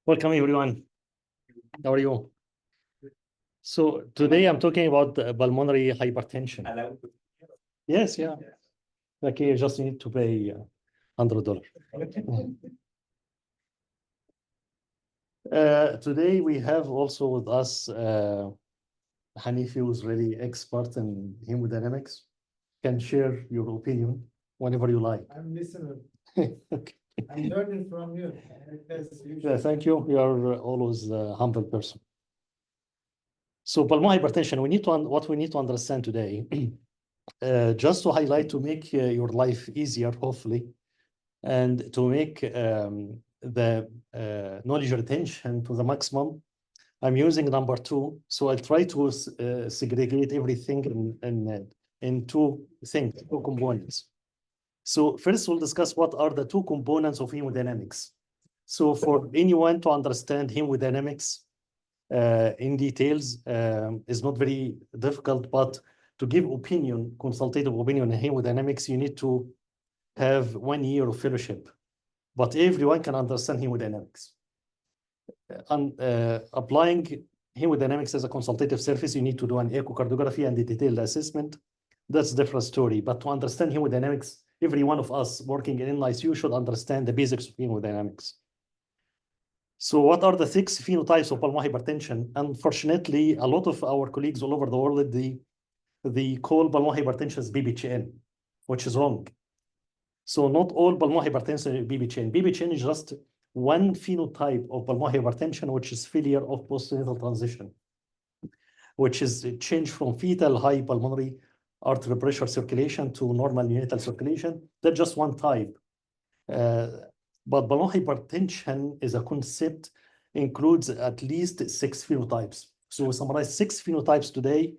Welcome, everyone. How are you? So today I'm talking about pulmonary hypertension. Yes, yeah. Okay, you just need to pay $100. Today we have also with us Hanifi, who's really expert in hemodynamics. Can share your opinion whenever you like. I'm listening. Okay. I'm learning from you. Yeah, thank you. You are always a humble person. So pulmonary hypertension, what we need to understand today, just to highlight, to make your life easier, hopefully, and to make the knowledge retention to the maximum, I'm using number 2. So I'll try to segregate everything in two things, two components. So first we'll discuss what are the two components of hemodynamics. So for anyone to understand hemodynamics in details is not very difficult, but to give opinion, consultative opinion in hemodynamics, you need to have 1 year of fellowship. But everyone can understand hemodynamics. Applying hemodynamics as a consultative service, you need to do an echocardiography and a detailed assessment. That's a different story. But to understand hemodynamics, every one of us working in ICU should understand the basics of hemodynamics. So what are the 6 phenotypes of pulmonary hypertension? Unfortunately, a lot of our colleagues all over the world, they call pulmonary hypertension as BPHN, which is wrong. So not all pulmonary hypertension is BPHN. BPHN is just one phenotype of pulmonary hypertension, which is failure of postnatal transition, which is a change from fetal high pulmonary artery pressure circulation to normal neonatal circulation. That's just one type. But pulmonary hypertension as a concept includes at least 6 phenotypes. So we summarize 6 phenotypes today,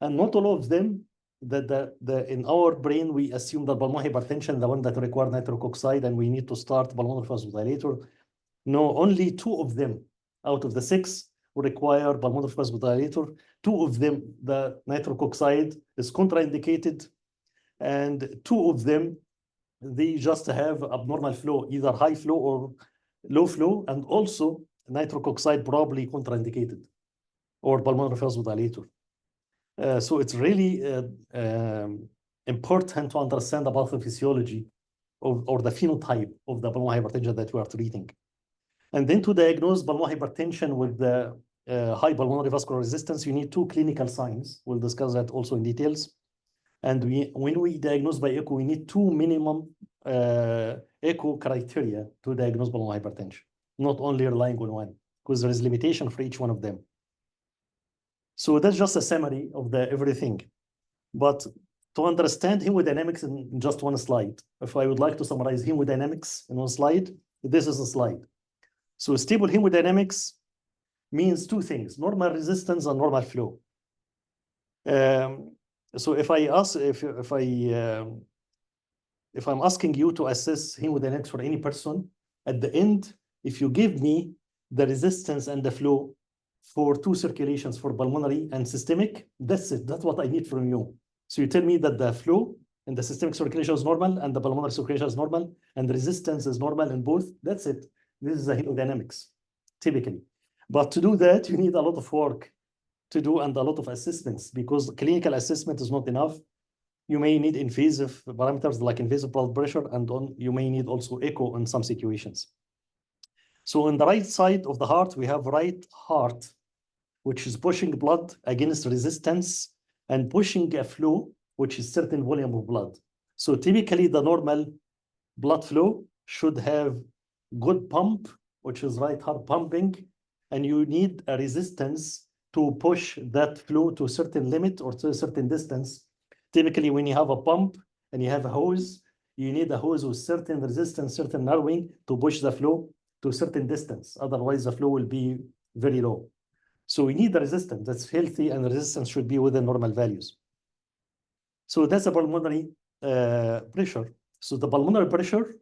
and not all of them in our brain, we assume that pulmonary hypertension, the one that requires nitric oxide, and we need to start pulmonary vasodilator. No, only 2 of them out of the 6 require pulmonary vasodilator. 2 of them, the nitric oxide is contraindicated, and 2 of them, they just have abnormal flow, either high flow or low flow, and also nitric oxide probably contraindicated, or pulmonary vasodilator. So it's really important to understand about the physiology or the phenotype of the pulmonary hypertension that we are treating. And then to diagnose pulmonary hypertension with the high pulmonary vascular resistance, you need 2 clinical signs. We'll discuss that also in details. And when we diagnose by echo, we need 2 minimum echo criteria to diagnose pulmonary hypertension, not only relying on one, because there is limitation for each one of them. So that's just a summary of everything. But to understand hemodynamics in just one slide, if I would like to summarize hemodynamics in one slide, this is a slide. So stable hemodynamics means 2 things: normal resistance and normal flow. So if I'm asking you to assess hemodynamics for any person, at the end, if you give me the resistance and the flow for 2 circulations, for pulmonary and systemic, that's it. That's what I need from you. So you tell me that the flow in the systemic circulation is normal and the pulmonary circulation is normal and the resistance is normal in both. That's it. This is the hemodynamics, typically. But to do that, you need a lot of work to do and a lot of assessments, because clinical assessment is not enough. You may need invasive parameters like invasive blood pressure, and you may need also echo in some situations. So on the right side of the heart, we have right heart, which is pushing blood against resistance and pushing a flow, which is certain volume of blood. So typically the normal blood flow should have good pump, which is right heart pumping, and you need a resistance to push that flow to a certain limit or to a certain distance. Typically, when you have a pump and you have a hose, you need a hose with certain resistance, certain narrowing to push the flow to a certain distance. Otherwise, the flow will be very low. So we need the resistance that's healthy, and the resistance should be within normal values. So that's the pulmonary pressure. So the pulmonary pressure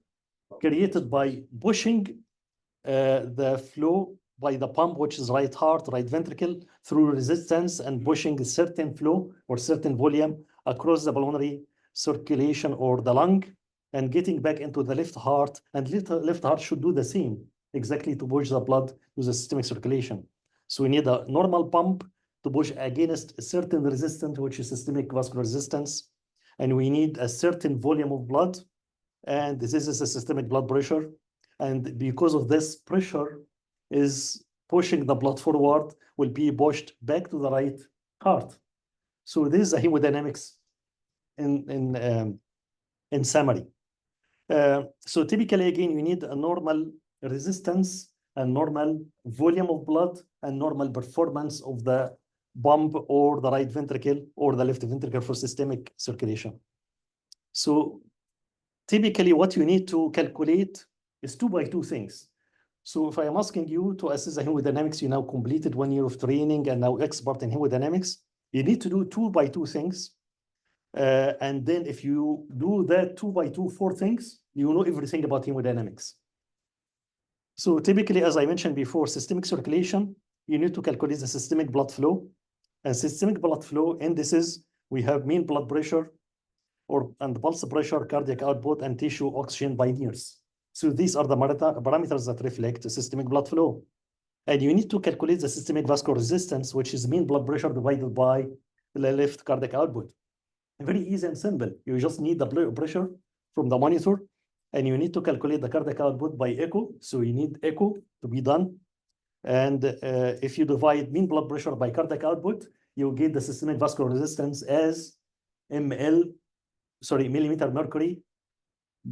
created by pushing the flow by the pump, which is right heart, right ventricle, through resistance and pushing a certain flow or certain volume across the pulmonary circulation or the lung. and getting back into the left heart, and left heart should do the same, exactly to push the blood to the systemic circulation. So we need a normal pump to push against a certain resistance, which is systemic vascular resistance. And we need a certain volume of blood, and this is a systemic blood pressure. And because of this, pressure is pushing the blood forward, will be pushed back to the right heart. So this is a hemodynamics in summary. So typically, again, you need a normal resistance and normal volume of blood and normal performance of the pump or the right ventricle or the left ventricle for systemic circulation. So typically what you need to calculate is 2 by 2 things. So if I am asking you to assess the hemodynamics, you now completed 1 year of training and now expert in hemodynamics, you need to do 2 by 2 things. And then if you do that 2 by 2, 4 things, you know everything about hemodynamics. So typically, as I mentioned before, systemic circulation, you need to calculate the systemic blood flow. And systemic blood flow indices, we have mean blood pressure and pulse pressure, cardiac output, and tissue oxygen binaires. So these are the parameters that reflect the systemic blood flow. And you need to calculate the systemic vascular resistance, which is mean blood pressure divided by the left cardiac output. Very easy and simple. You just need the blood pressure from the monitor, and you need to calculate the cardiac output by echo. So you need echo to be done. And if you divide mean blood pressure by cardiac output, you get the systemic vascular resistance as millimeter mercury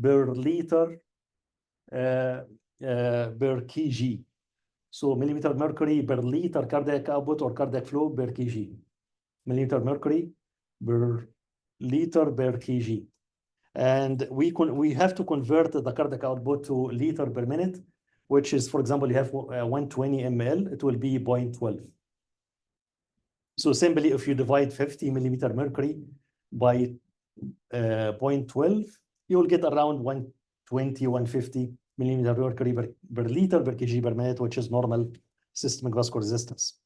per liter per kg. So millimeter mercury per liter cardiac output or cardiac flow per kg. Millimeter mercury per liter per kg. And we have to convert the cardiac output to liter per minute, which is, for example, you have 120 ml, it will be 0.12. So simply, if you divide 50 millimeter mercury by 0.12, you will get around 120, 150 millimeter mercury per liter per kg per minute, which is normal systemic vascular resistance.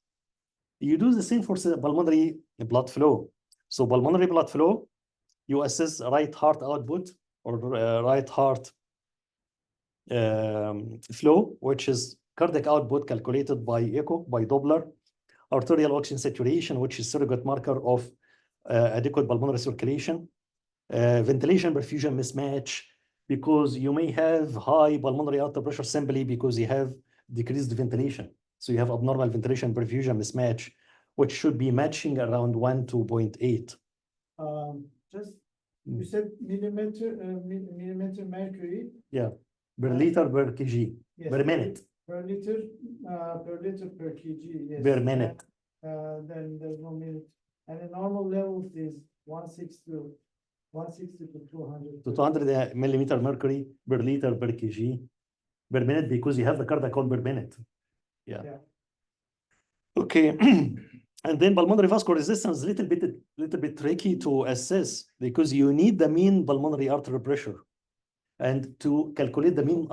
You do the same for pulmonary blood flow. So pulmonary blood flow, you assess right heart output or right heart flow, which is cardiac output calculated by echo, by Doppler, arterial oxygen saturation, which is surrogate marker of adequate pulmonary circulation, ventilation perfusion mismatch, because you may have high pulmonary artery pressure simply because you have decreased ventilation. So you have abnormal ventilation perfusion mismatch, which should be matching around 1 to 0.8. You said millimeter mercury. Yeah, per liter per kg, Yes, per minute. Per liter per kg. Yes. Per minute. Then there's no minute. And the normal level is 160 to 200. To 200 millimeter mercury per liter per kg per minute, because you have the cardiac output per minute. Yeah. Okay. And then pulmonary vascular resistance is a little bit tricky to assess because you need the mean pulmonary artery pressure. And to calculate the mean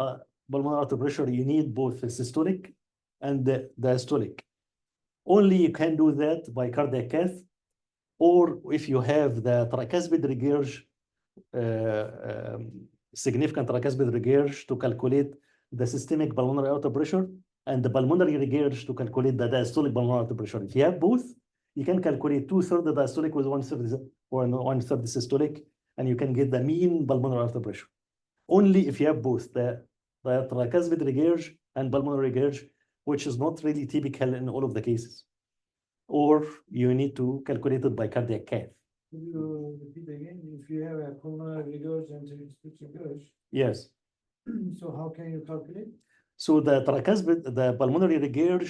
pulmonary artery pressure, you need both the systolic and the diastolic. Only you can do that by cardiac cath, or if you have the tricuspid regurg, significant tricuspid regurg, to calculate the systemic pulmonary artery pressure, and the pulmonary regurg to calculate the diastolic pulmonary artery pressure. If you have both, you can calculate 2/3 diastolic with 1/3 systolic, and you can get the mean pulmonary artery pressure. Only if you have both the tricuspid regurg and pulmonary regurg, which is not really typical in all of the cases. Or you need to calculate it by cardiac cath. Could you repeat again? If you have a pulmonary regurg and regurg. Yes. So how can you calculate? So the pulmonary regurg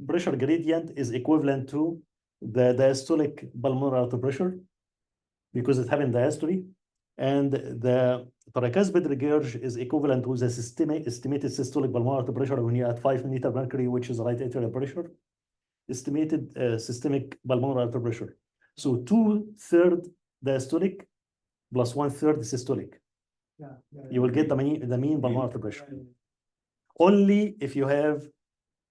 pressure gradient is equivalent to the diastolic pulmonary artery pressure because it happened diastole, and the tricuspid regurg is equivalent to the estimated systolic pulmonary artery pressure when you're at 5 millimeter mercury, which is right atrial pressure, estimated systemic pulmonary artery pressure. So 2/3 diastolic plus 1/3 systolic. You will get the mean pulmonary artery pressure. Only if you have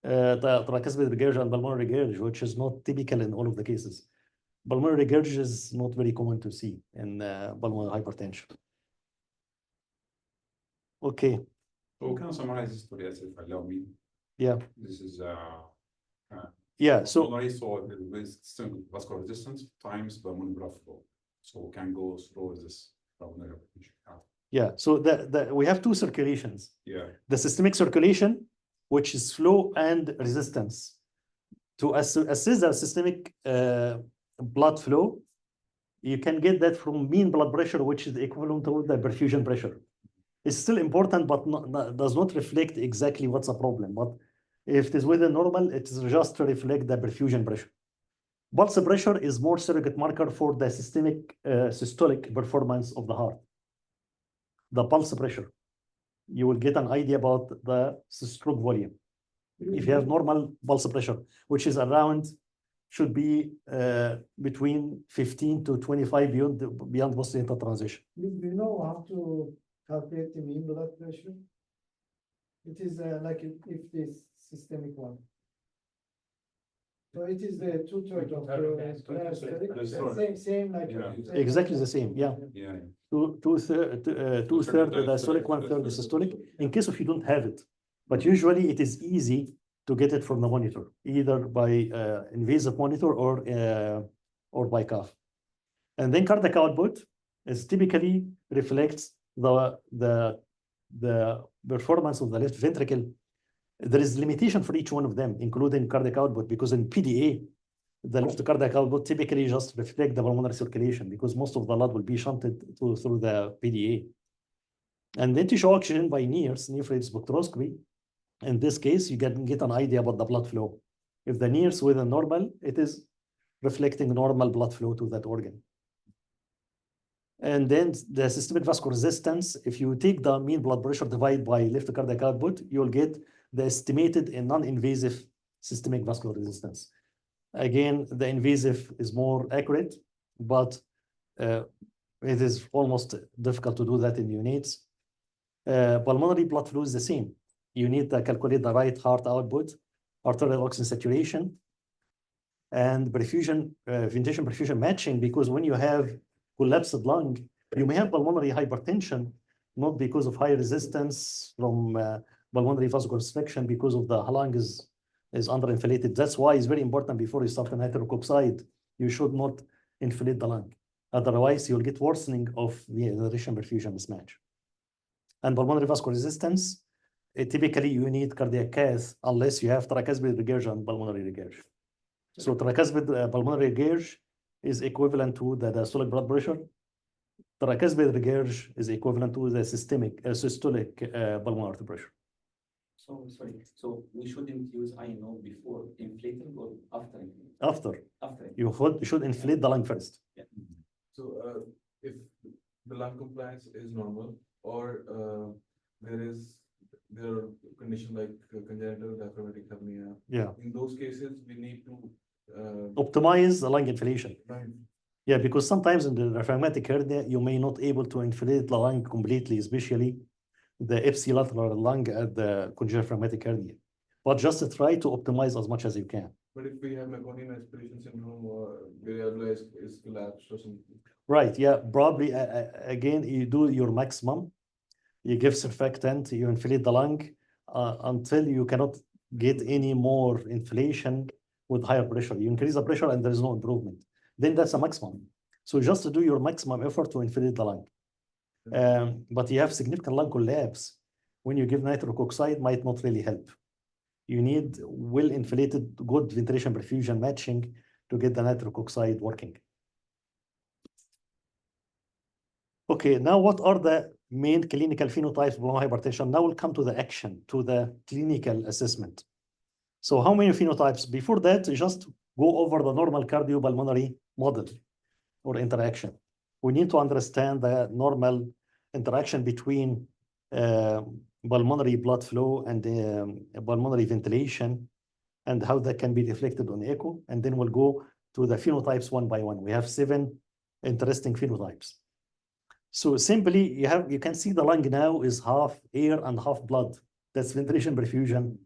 the tricuspid regurg and pulmonary regurg, which is not typical in all of the cases. Pulmonary regurg is not very common to see in pulmonary hypertension. Okay, So can I summarize this story as if allow me? yeah, This is yeah. So pulmonary, so with vascular resistance times pulmonary blood flow. So we can go through this pulmonary hypertension. yeah, so we have two circulations. Yeah. The systemic circulation, which is flow and resistance. To assess the systemic blood flow, you can get that from mean blood pressure, which is equivalent to the perfusion pressure. It's still important, but does not reflect exactly what's the problem. But if it is within normal, it is just to reflect the perfusion pressure. Pulse pressure is more surrogate marker for the systemic systolic performance of the heart. The pulse pressure, you will get an idea about the stroke volume. If you have normal pulse pressure, which is around, should be between 15 to 25 beyond postnatal transition. Do you know how to calculate the mean blood pressure? It is like if this systemic one. So it is the 2/3 of the diastolic, same like. Yeah. Exactly the same, yeah. Yeah. Two-thirds the diastolic, 1/3 the systolic, in case if you don't have it. But usually it is easy to get it from the monitor, either by invasive monitor or by cuff. And then cardiac output is typically reflects the performance of the left ventricle. There is limitation for each one of them, including cardiac output, because in PDA, the left cardiac output typically just reflect the pulmonary circulation because most of the blood will be shunted through the PDA. And then tissue oxygen by near field spectroscopy. In this case, you can get an idea about the blood flow. If the nears within normal, it is reflecting normal blood flow to that organ. And then the systemic vascular resistance, if you take the mean blood pressure divided by left cardiac output, you'll get the estimated and non-invasive systemic vascular resistance. Again, the invasive is more accurate, but it is almost difficult to do that in neonates. Pulmonary blood flow is the same. You need to calculate the right heart output, arterial oxygen saturation, and perfusion, ventilation perfusion matching, because when you have collapsed lung, you may have pulmonary hypertension, not because of high resistance from pulmonary vasoconstriction, because of the lung is underinflated. That's why it's very important before you start nitric oxide, you should not inflate the lung. Otherwise, you'll get worsening of the aeration perfusion mismatch. And pulmonary vascular resistance, typically you need cardiac cath unless you have tricuspid regurg and pulmonary regurg. So tricuspid pulmonary regurg is equivalent to the diastolic blood pressure. Tricuspid regurg is equivalent to the systemic systolic pulmonary artery pressure. So sorry. So we shouldn't use INO before inflating or after inflating? After. After. You should inflate the lung first. Yeah. So if the lung compliance is normal, or there are conditions like congenital diaphragmatic hernia. Yeah. In those cases, we need to optimize the lung inflation. Right. Yeah, because sometimes in the diaphragmatic hernia, you may not able to inflate the lung completely, especially the ipsilateral lung at the congenital diaphragmatic hernia. But just try to optimize as much as you can. But if we have meconian aspiration syndrome or variable is collapsed or something. Right, yeah, probably, again, you do your maximum. You give surfactant, you inflate the lung until you cannot get any more inflation with higher pressure. You increase the pressure and there is no improvement. Then that's a maximum. So just to do your maximum effort to inflate the lung. But you have significant lung collapse. When you give nitric oxide, might not really help. You need well-inflated, good ventilation perfusion matching to get the nitric oxide working. Okay, now what are the main clinical phenotypes of pulmonary hypertension? Now we'll come to the action, to the clinical assessment. So how many phenotypes? Before that, just go over the normal cardiopulmonary model or interaction. We need to understand the normal interaction between pulmonary blood flow and pulmonary ventilation and how that can be reflected on echo. And then we'll go to the phenotypes one by one. We have 7 interesting phenotypes. So simply, you can see the lung now is half air and half blood. That's ventilation perfusion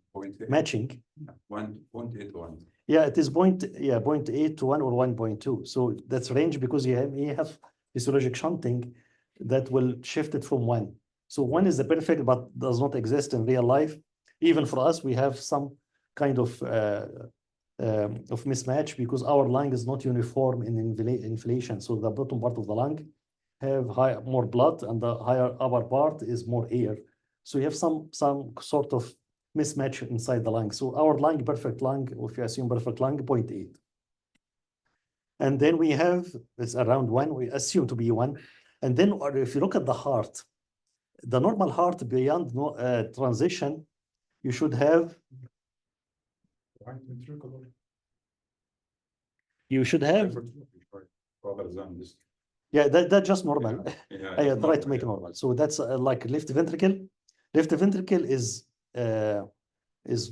matching. 1.8 to 1. Yeah, it is 0.8 to 1 or 1.2. So that's range because you have physiologic shunting that will shift it from 1. So one is the perfect, but does not exist in real life. Even for us, we have some kind of mismatch because our lung is not uniform in inflation. So the bottom part of the lung have more blood and the higher upper part is more air. So you have some sort of mismatch inside the lung. So our lung, perfect lung, if you assume perfect lung, 0.8. And then we have, it's around 1, we assume to be 1. And then if you look at the heart, the normal heart beyond transition, you should have, Right ventricular. you should have, Rather than this. yeah, that's just normal. Yeah, I it's try to normal, make it yeah. normal. So that's like left ventricle. Left ventricle is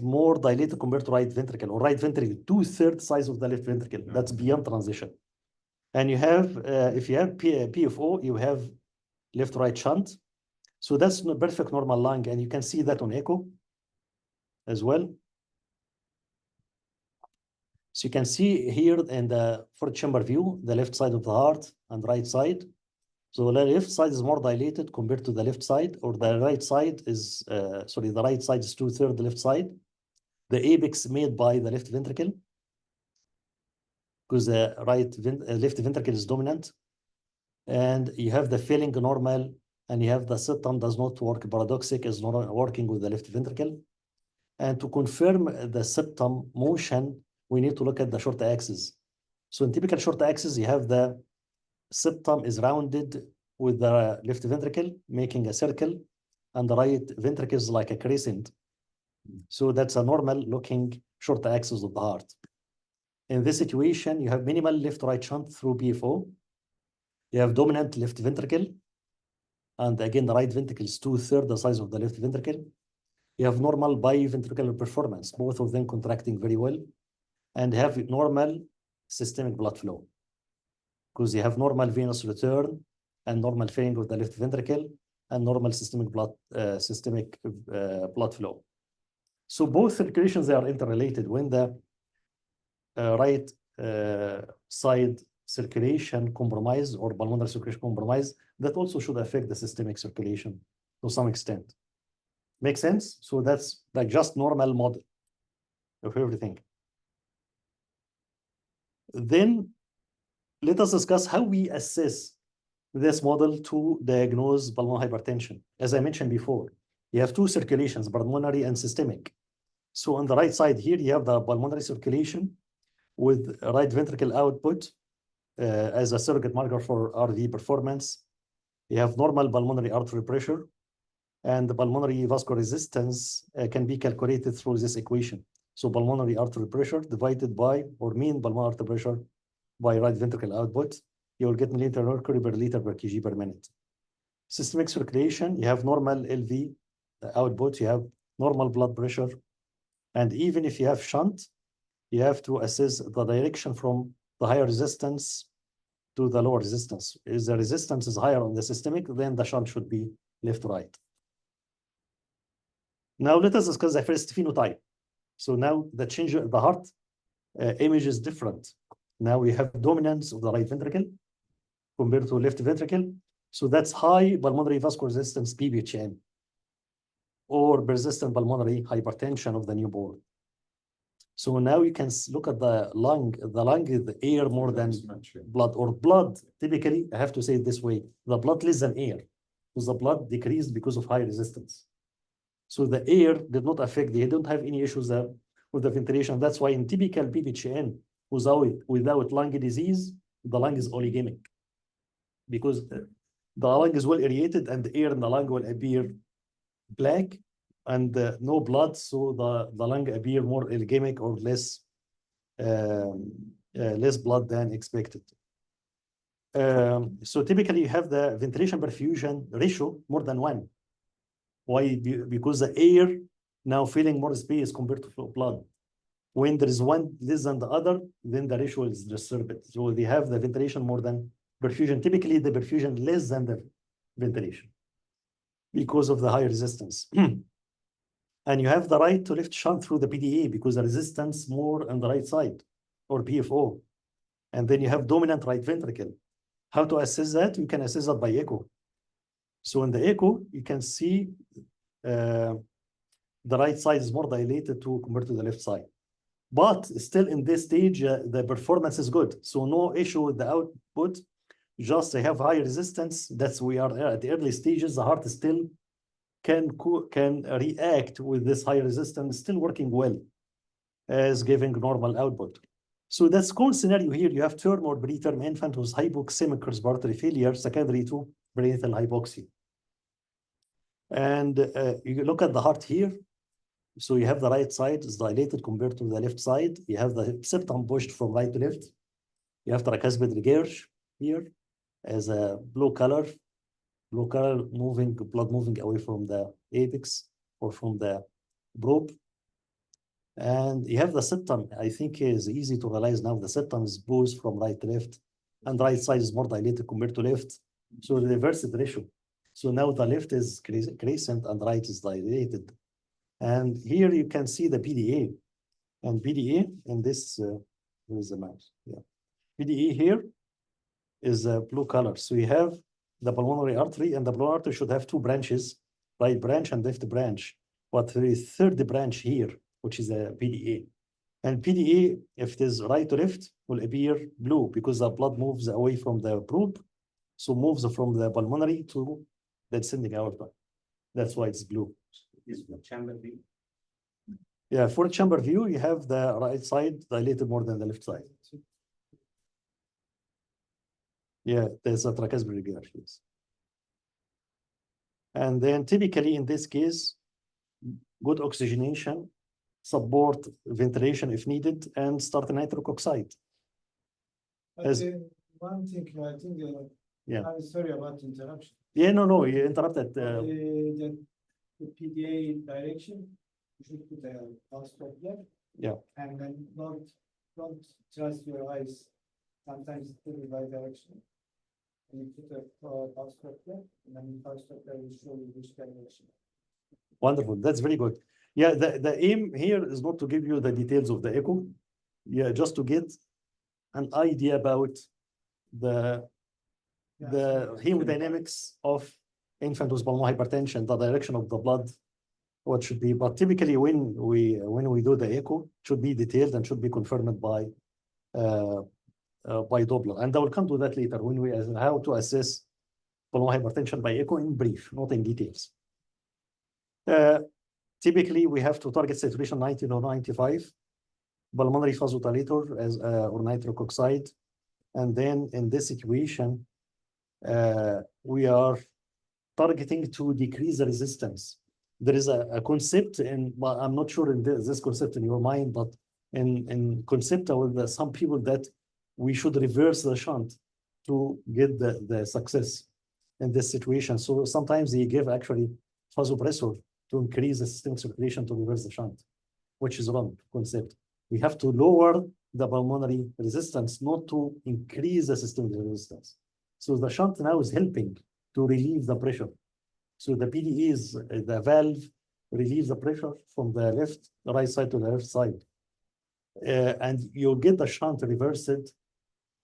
more dilated compared to right ventricle, or right ventricle, 2/3 size of the left ventricle. Yeah. That's beyond transition. And you have, if you have PFO, you have left-right shunt. So that's perfect normal lung, and you can see that on echo as well. So you can see here in the fourth chamber view, the left side of the heart and right side. So the left side is more dilated compared to the left side, or the right side is, the right side is 2/3 the left side. The apex made by the left ventricle, because the left ventricle is dominant. And you have the filling normal, and you have the septum does not work, paradoxic is not working with the left ventricle. And to confirm the septum motion, we need to look at the short axis. So in typical short axis, you have the septum is rounded with the left ventricle, making a circle, and the right ventricle is like a crescent. So that's a normal looking short axis of the heart. In this situation, you have minimal left-right shunt through PFO. You have dominant left ventricle. And again, the right ventricle is 2/3 the size of the left ventricle. You have normal biventricular performance, both of them contracting very well, and have normal systemic blood flow, because you have normal venous return and normal filling of the left ventricle and normal systemic blood flow. So both circulations, they are interrelated. When the right side circulation compromise or pulmonary circulation compromise, that also should affect the systemic circulation to some extent. Make sense? So that's like just normal model of everything. Then let us discuss how we assess this model to diagnose pulmonary hypertension. As I mentioned before, you have two circulations, pulmonary and systemic. So on the right side here, you have the pulmonary circulation with right ventricle output as a surrogate marker for RV performance. You have normal pulmonary artery pressure, and the pulmonary vascular resistance can be calculated through this equation. So pulmonary artery pressure divided by, or mean pulmonary artery pressure by right ventricle output, you will get milliliter mercury per liter per kg per minute. Systemic circulation, you have normal LV output, you have normal blood pressure, and even if you have shunt, you have to assess the direction from the higher resistance to the lower resistance. If the resistance is higher on the systemic, then the shunt should be left to right. Now let us discuss the first phenotype. So now the change of the heart image is different. Now we have dominance of the right ventricle compared to left ventricle. So that's high pulmonary vascular resistance, PVHN, or persistent pulmonary hypertension of the newborn. So now you can look at the lung. The lung is the air more than blood, or blood. Typically, I have to say it this way, the blood less than air, because the blood decreased because of high resistance. So the air did not affect, they don't have any issues with the ventilation. That's why in typical PVHN, without lung disease, the lung is oligemic, because the lung is well aerated and the air in the lung will appear black and no blood, so the lung appear more oligemic or less blood than expected. So typically you have the ventilation perfusion ratio more than 1. Why? Because the air now filling more space compared to blood. When there is one less than the other, then the ratio is disturbed. So they have the ventilation more than perfusion. Typically, the perfusion less than the ventilation because of the high resistance. And you have the right to left shunt through the PDA because the resistance more on the right side, or PFO. And then you have dominant right ventricle. How to assess that? You can assess that by echo. So in the echo, you can see the right side is more dilated compared to the left side. But still in this stage, the performance is good. So no issue with the output. Just they have high resistance. That's we are at the early stages. The heart still can react with this high resistance, still working well as giving normal output. So that's common scenario here. You have term or preterm infant with hypoxemic respiratory failure secondary to prenatal hypoxia. And you look at the heart here. So you have the right side is dilated compared to the left side. You have the septum pushed from right to left. You have the tricuspid regurg here as a blue color moving, blood moving away from the apex or from the probe. And you have the septum, I think is easy to realize now. The septum is both from right to left, and right side is more dilated compared to left. So the reverse ratio. So now the left is crescent and right is dilated. And here you can see the PDA. And PDA in this, where is the mouse? Yeah. PDA here is a blue color. So you have the pulmonary artery, and the pulmonary artery should have two branches, right branch and left branch. But there is third branch here, which is a PDA. And PDA, if it is right to left, will appear blue because the blood moves away from the probe. So moves from the pulmonary to the descending aorta. That's why it's blue. Is the chamber view? Yeah, for chamber view, you have the right side dilated more than the left side. Yeah, there's a tricuspid regurg. Yes. And then typically in this case, good oxygenation, support ventilation if needed, and start nitric oxide. As- One thing, I think, Yeah. I'm sorry about interruption. Yeah, no, you interrupted. The PDA direction, you should put a pulse Doppler. Yeah. And then don't trust your eyes. Sometimes it's in the right direction. And you put a pulse Doppler, and then the pulse Doppler will show you which direction. Wonderful. That's very good. Yeah, the aim here is not to give you the details of the echo. Yeah, just to get an idea about the hemodynamics of infant with pulmonary hypertension, the direction of the blood, what should be. But typically, when we do the echo, it should be detailed and should be confirmed by Doppler. And I will come to that later when we how to assess pulmonary hypertension by echo in brief, not in details. Typically, we have to target saturation 90 or 95, pulmonary vasodilator as or nitric oxide, and then in this situation, we are targeting to decrease the resistance. There is a concept, and well, I'm not sure in this concept in your mind, but in concept with some people that we should reverse the shunt to get the success in this situation. So sometimes they give actually vasopressor to increase the systemic circulation to reverse the shunt, which is wrong concept. We have to lower the pulmonary resistance, not to increase the systemic resistance. So the shunt now is helping to relieve the pressure. So the PDE is the valve relieves the pressure from the right side to the left side. And you'll get the shunt reversed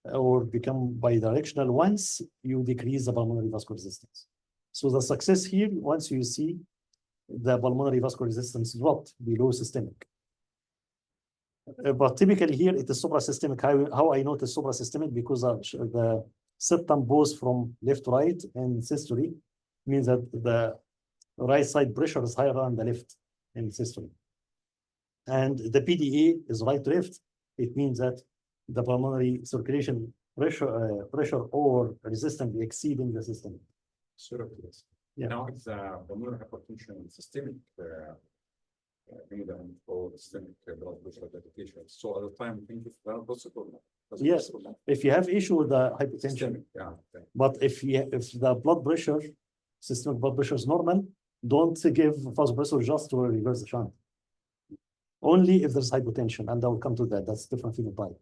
or become bidirectional once you decrease the pulmonary vascular resistance. So the success here, once you see the pulmonary vascular resistance dropped below systemic. But typically here it is suprasystemic. How I know it is suprasystemic? Because the septum goes from left to right in systole, means that the right side pressure is higher than the left in systole. And the PDA is right to left. It means that the pulmonary circulation pressure or resistance exceeding the system. Sure. Yes. Yeah. Now it's pulmonary hypertension systemic or systemic blood pressure medication. So at the time, think if that possible. Yes. If you have issue with the hypertension, Systemic, yeah. Okay. but if the blood pressure, systemic blood pressure is normal, don't give vasopressor just to reverse the shunt. Only if there's hypotension, and I will come to that. That's different phenotype.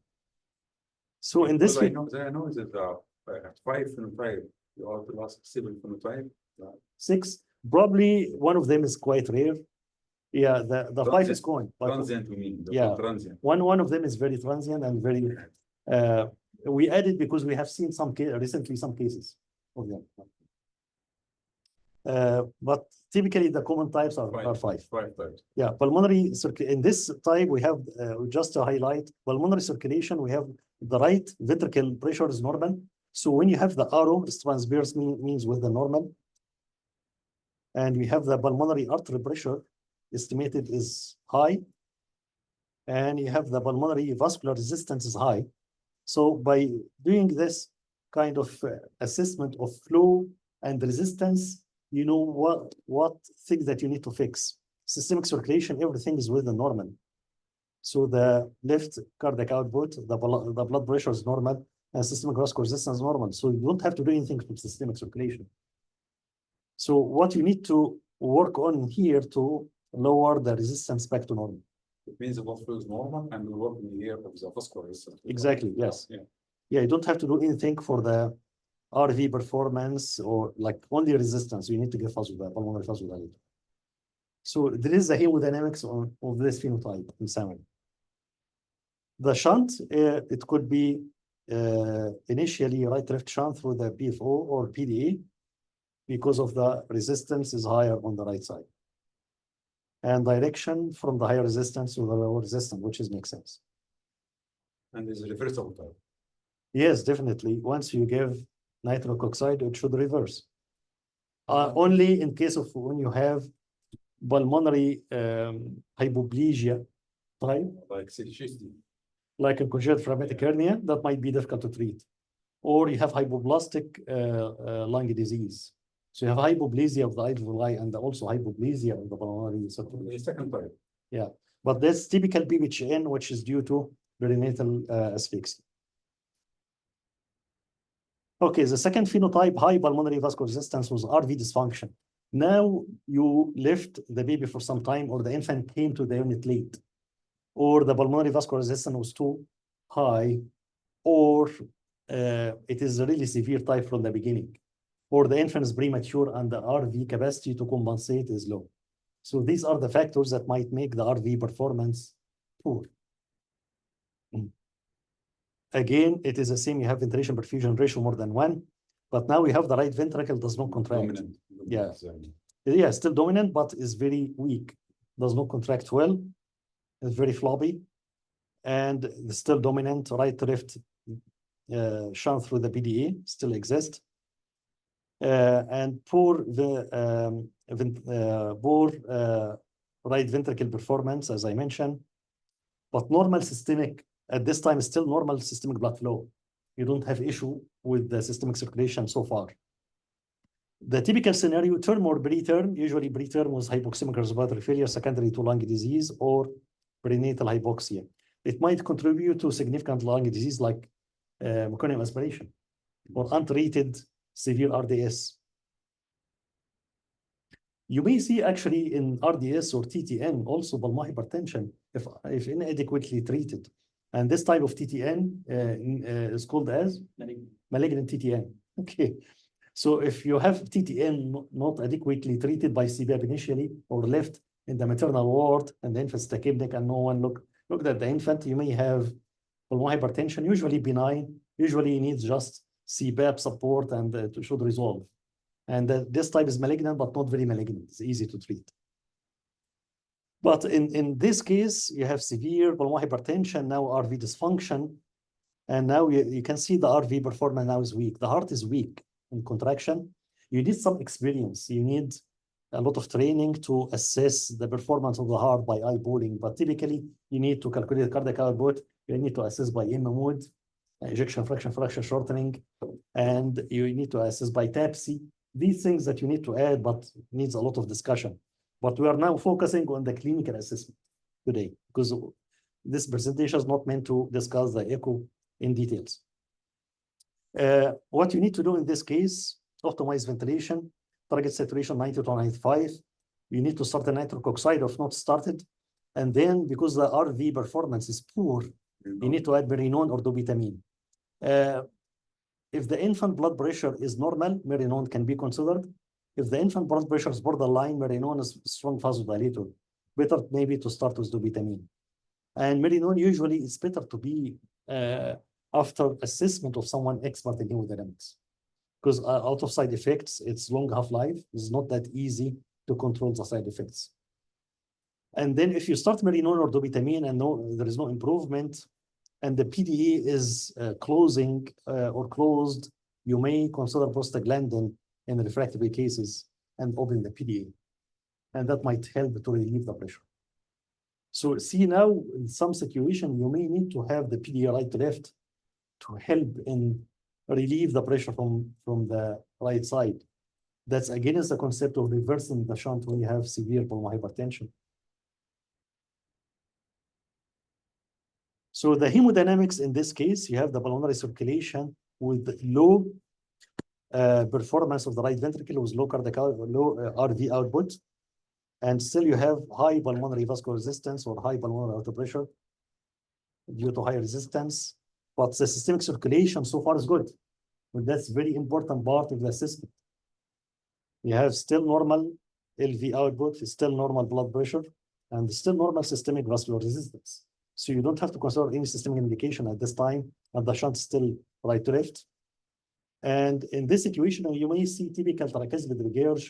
So in this Because I know that 5 phenotype, you are the last 7 phenotype. 6, probably one of them is quite rare. Yeah, the 5 is going. But Transient, we mean. Yeah. Transient. one of them is very transient and very. We added because we have seen recently some cases of them. But typically the common types are five. Five types. Yeah, pulmonary in this type we have just to highlight pulmonary circulation. We have the right ventricle pressure is normal. So when you have the arrow, it's transverse means with the normal. And we have the pulmonary artery pressure estimated is high. And you have the pulmonary vascular resistance is high. So by doing this kind of assessment of flow and resistance, you know what things that you need to fix. Systemic circulation, everything is within normal. So the left cardiac output, the blood pressure is normal, and systemic vascular resistance is normal. So you don't have to do anything with systemic circulation. So what you need to work on here to lower the resistance back to normal. It means the blood flow is normal and we work in the area of the vascular resistance. Exactly, yes. Yeah. Yeah, you don't have to do anything for the RV performance or like only resistance. You need to give pulmonary vasodilator. So there is the hemodynamics of this phenotype in summary. The shunt, it could be initially right-left shunt through the PFO or PDA because of the resistance is higher on the right side. And direction from the higher resistance to the lower resistance, which makes sense. And there's a reversible type. Yes, definitely. Once you give nitric oxide, it should reverse. Only in case of when you have pulmonary hypoplegia type, Like CHSD. like a congenital phreatic hernia, that might be difficult to treat. Or you have hypoplastic lung disease. So you have hypoplasia of the alveoli and also hypoplasia of the pulmonary circulation. The second type. Yeah, but that's typical PBHN, which is due to perinatal asphyxia. Okay, the second phenotype, high pulmonary vascular resistance, was RV dysfunction. Now you left the baby for some time, or the infant came to the unit late, or the pulmonary vascular resistance was too high, or it is a really severe type from the beginning, or the infant is premature and the RV capacity to compensate is low. So these are the factors that might make the RV performance poor. Again, it is the same. You have ventilation perfusion ratio more than 1, but now we have the right ventricle does not contract. Dominant. Yeah. Yeah, still dominant, but is very weak. Does not contract well. It's very floppy, and still dominant. Right-left shunt through the PDA still exist, and poor right ventricle performance, as I mentioned, but normal systemic. At this time, still normal systemic blood flow. You don't have issue with the systemic circulation so far. The typical scenario, term or preterm, usually preterm was hypoxemic respiratory failure secondary to lung disease or perinatal hypoxia. It might contribute to significant lung disease like meconium aspiration or untreated severe RDS. You may see actually in RDS or TTN also pulmonary hypertension if inadequately treated. And this type of TTN is called as malignant TTN. Okay. So if you have TTN not adequately treated by CPAP initially or left in the maternal ward and the infant's tachypneic and no one looked at the infant, you may have pulmonary hypertension, usually benign, usually needs just CPAP support and it should resolve. And this type is malignant, but not very malignant. It's easy to treat. But in this case, you have severe pulmonary hypertension, now RV dysfunction, and now you can see the RV performance now is weak. The heart is weak in contraction. You need some experience. You need a lot of training to assess the performance of the heart by eyeballing, but typically you need to calculate cardiac output. You need to assess by M mode, ejection fraction shortening, and you need to assess by TAPSI. These things that you need to add, but needs a lot of discussion. But we are now focusing on the clinical assessment today because this presentation is not meant to discuss the echo in details. What you need to do in this case, optimize ventilation, target saturation 90 to 95. You need to start the nitric oxide if not started. And then because the RV performance is poor, you need to add Merinone or dobutamine. If the infant blood pressure is normal, Merinone can be considered. If the infant blood pressure is borderline, Merinone is strong vasodilator. Better maybe to start with dobutamine. And Merinone usually is better to be after assessment of someone expert in hemodynamics. because out of side effects, it's long half-life. It's not that easy to control the side effects. And then if you start Merinone or dobutamine and there is no improvement, and the PDA is closing or closed, you may consider prostaglandin in refractory cases and open the PDA. And that might help to relieve the pressure. So see now, in some situation, you may need to have the PDA right to left to help in relieve the pressure from the right side. That's against the concept of reversing the shunt when you have severe pulmonary hypertension. So the hemodynamics in this case, you have the pulmonary circulation with low performance of the right ventricle with low cardiac, low RV output. And still you have high pulmonary vascular resistance or high pulmonary outer pressure due to high resistance. But the systemic circulation so far is good. But that's very important part of the system. You have still normal LV output, still normal blood pressure, and still normal systemic vascular resistance. So you don't have to consider any systemic indication at this time, and the shunt still right to left. And in this situation, you may see typical tricuspid regurg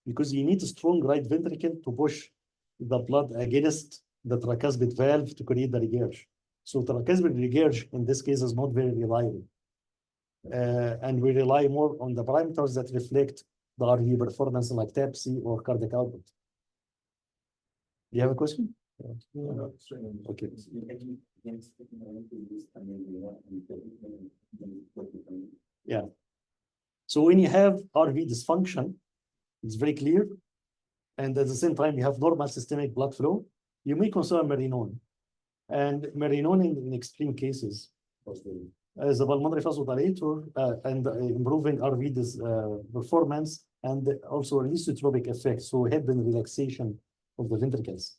because you need a strong right ventricle to push the blood against the tricuspid valve to create the regurg. So tricuspid regurg in this case is not very reliable. And we rely more on the parameters that reflect the RV performance like TAPC or cardiac output. Do you have a question? Okay. Yeah. So when you have RV dysfunction, it's very clear. And at the same time, you have normal systemic blood flow, you may consider Merinone. And Merinone in extreme cases as a pulmonary vasodilator and improving RV performance and also anisotropic effect. So help in relaxation of the ventricles.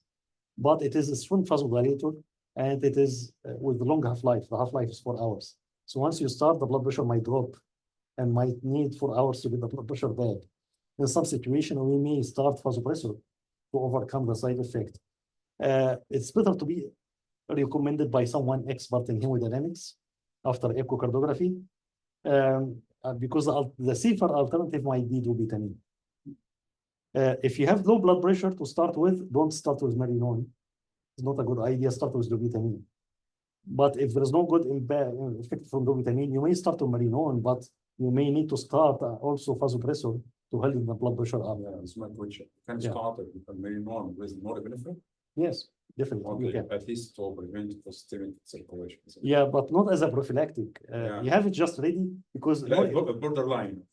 But it is a strong vasodilator and it is with long half-life. The half-life is 4 hours. So once you start, the blood pressure might drop and might need 4 hours to get the blood pressure back. In some situation, we may start vasopressor to overcome the side effect. It's better to be recommended by someone expert in hemodynamics after echocardiography, because the safer alternative might be dobutamine. If you have low blood pressure to start with, don't start with Merinone. It's not a good idea. Start with dobutamine. But if there is no good effect from dobutamine, you may start with Merinone, but you may need to start also vasopressor to help the blood pressure up. Yeah, that's my question. Can you start it with Merinone with more benefit? Yes, definitely. Okay, at least to prevent systemic circulation. Yeah, but not as a prophylactic. You have it just ready because borderline.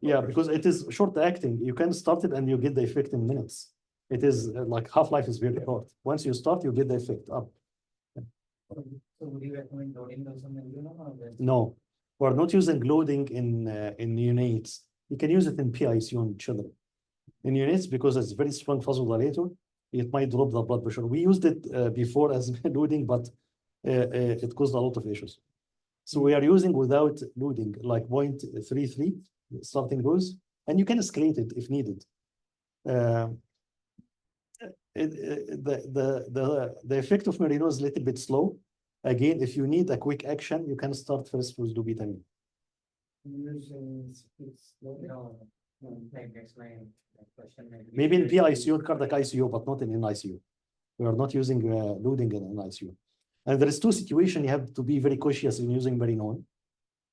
Yeah, because it is short acting. You can start it and you get the effect in minutes. It is like half-life is very short. Once you start, you get the effect up. So would you recommend loading those on the No, we're not using loading in neonates. You can use it in PICU in children. In neonates, because it's very strong vasodilator, it might drop the blood pressure. We used it before as loading, but it caused a lot of issues. So we are using without loading, like 0.33 starting dose, and you can escalate it if needed. The effect of Merinone is a little bit slow. Again, if you need a quick action, you can start first with dobutamine. Maybe in PICU or cardiac ICU, but not in NICU. We are not using loading in NICU. And there is 2 situations you have to be very cautious in using Merinone,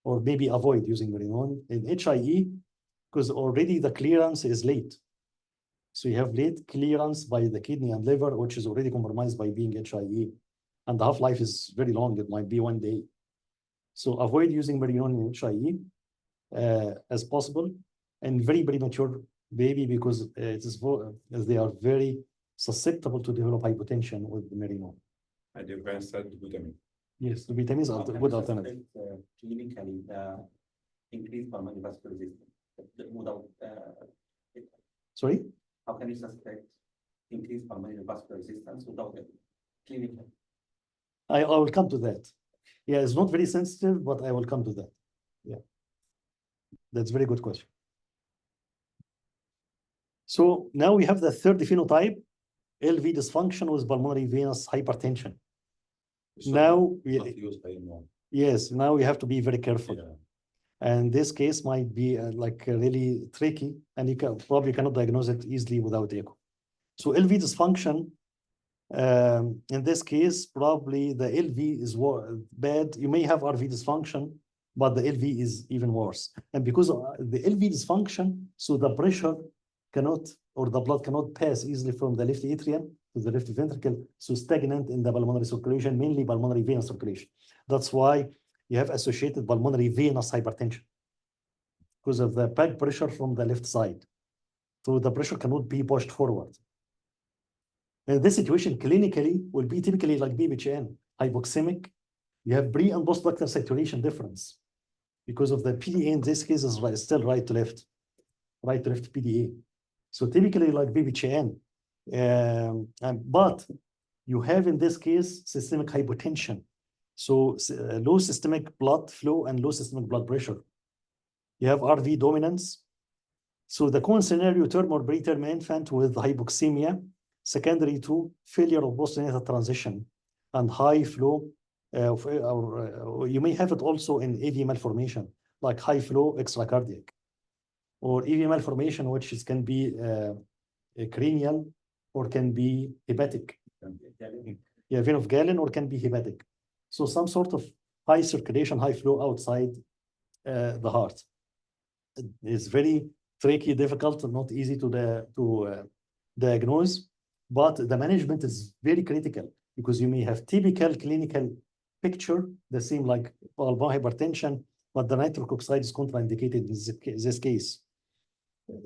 or maybe avoid using Merinone in HIE, because already the clearance is late. So you have late clearance by the kidney and liver, which is already compromised by being HIE. And the half-life is very long. It might be 1 day. So avoid using Merinone in HIE as possible, and very premature baby, because it is they are very susceptible to develop hypotension with the Merinone. And you can start dobutamine. Yes, dobutamine is a good alternative. Clinically, increased pulmonary vascular resistance without. Sorry? How can you suspect increased pulmonary vascular resistance without it clinically? I will come to that. Yeah, it's not very sensitive, but I will come to that. Yeah. That's a very good question. So now we have the third phenotype, LV dysfunction with pulmonary venous hypertension. So Now, not use Merinone. yes, now we have to be very careful. Yeah. And this case might be really tricky, and you probably cannot diagnose it easily without echo. So LV dysfunction, in this case, probably the LV is bad. You may have RV dysfunction, but the LV is even worse. And because of the LV dysfunction, so the pressure cannot, or the blood cannot pass easily from the left atrium to the left ventricle, so stagnant in the pulmonary circulation, mainly pulmonary venous circulation. That's why you have associated pulmonary venous hypertension because of the back pressure from the left side. So the pressure cannot be pushed forward. And this situation clinically will be typically like BPHN, hypoxemic. You have pre and post ductal saturation difference because of the PDA in this case is still right to left PDA. So typically like BPHN, but you have in this case systemic hypotension. So low systemic blood flow and low systemic blood pressure. You have RV dominance. So the common scenario, term or preterm infant with hypoxemia, secondary to failure of postnatal transition and high flow, you may have it also in AV malformation, like high flow extracardiac, or AV malformation, which can be cranial or can be hepatic. Yeah, vein of Galen, or can be hepatic. So some sort of high circulation, high flow outside the heart. It's very tricky, difficult, and not easy to diagnose, but the management is very critical because you may have typical clinical picture, the same like pulmonary hypertension, but the nitric oxide is contraindicated in this case.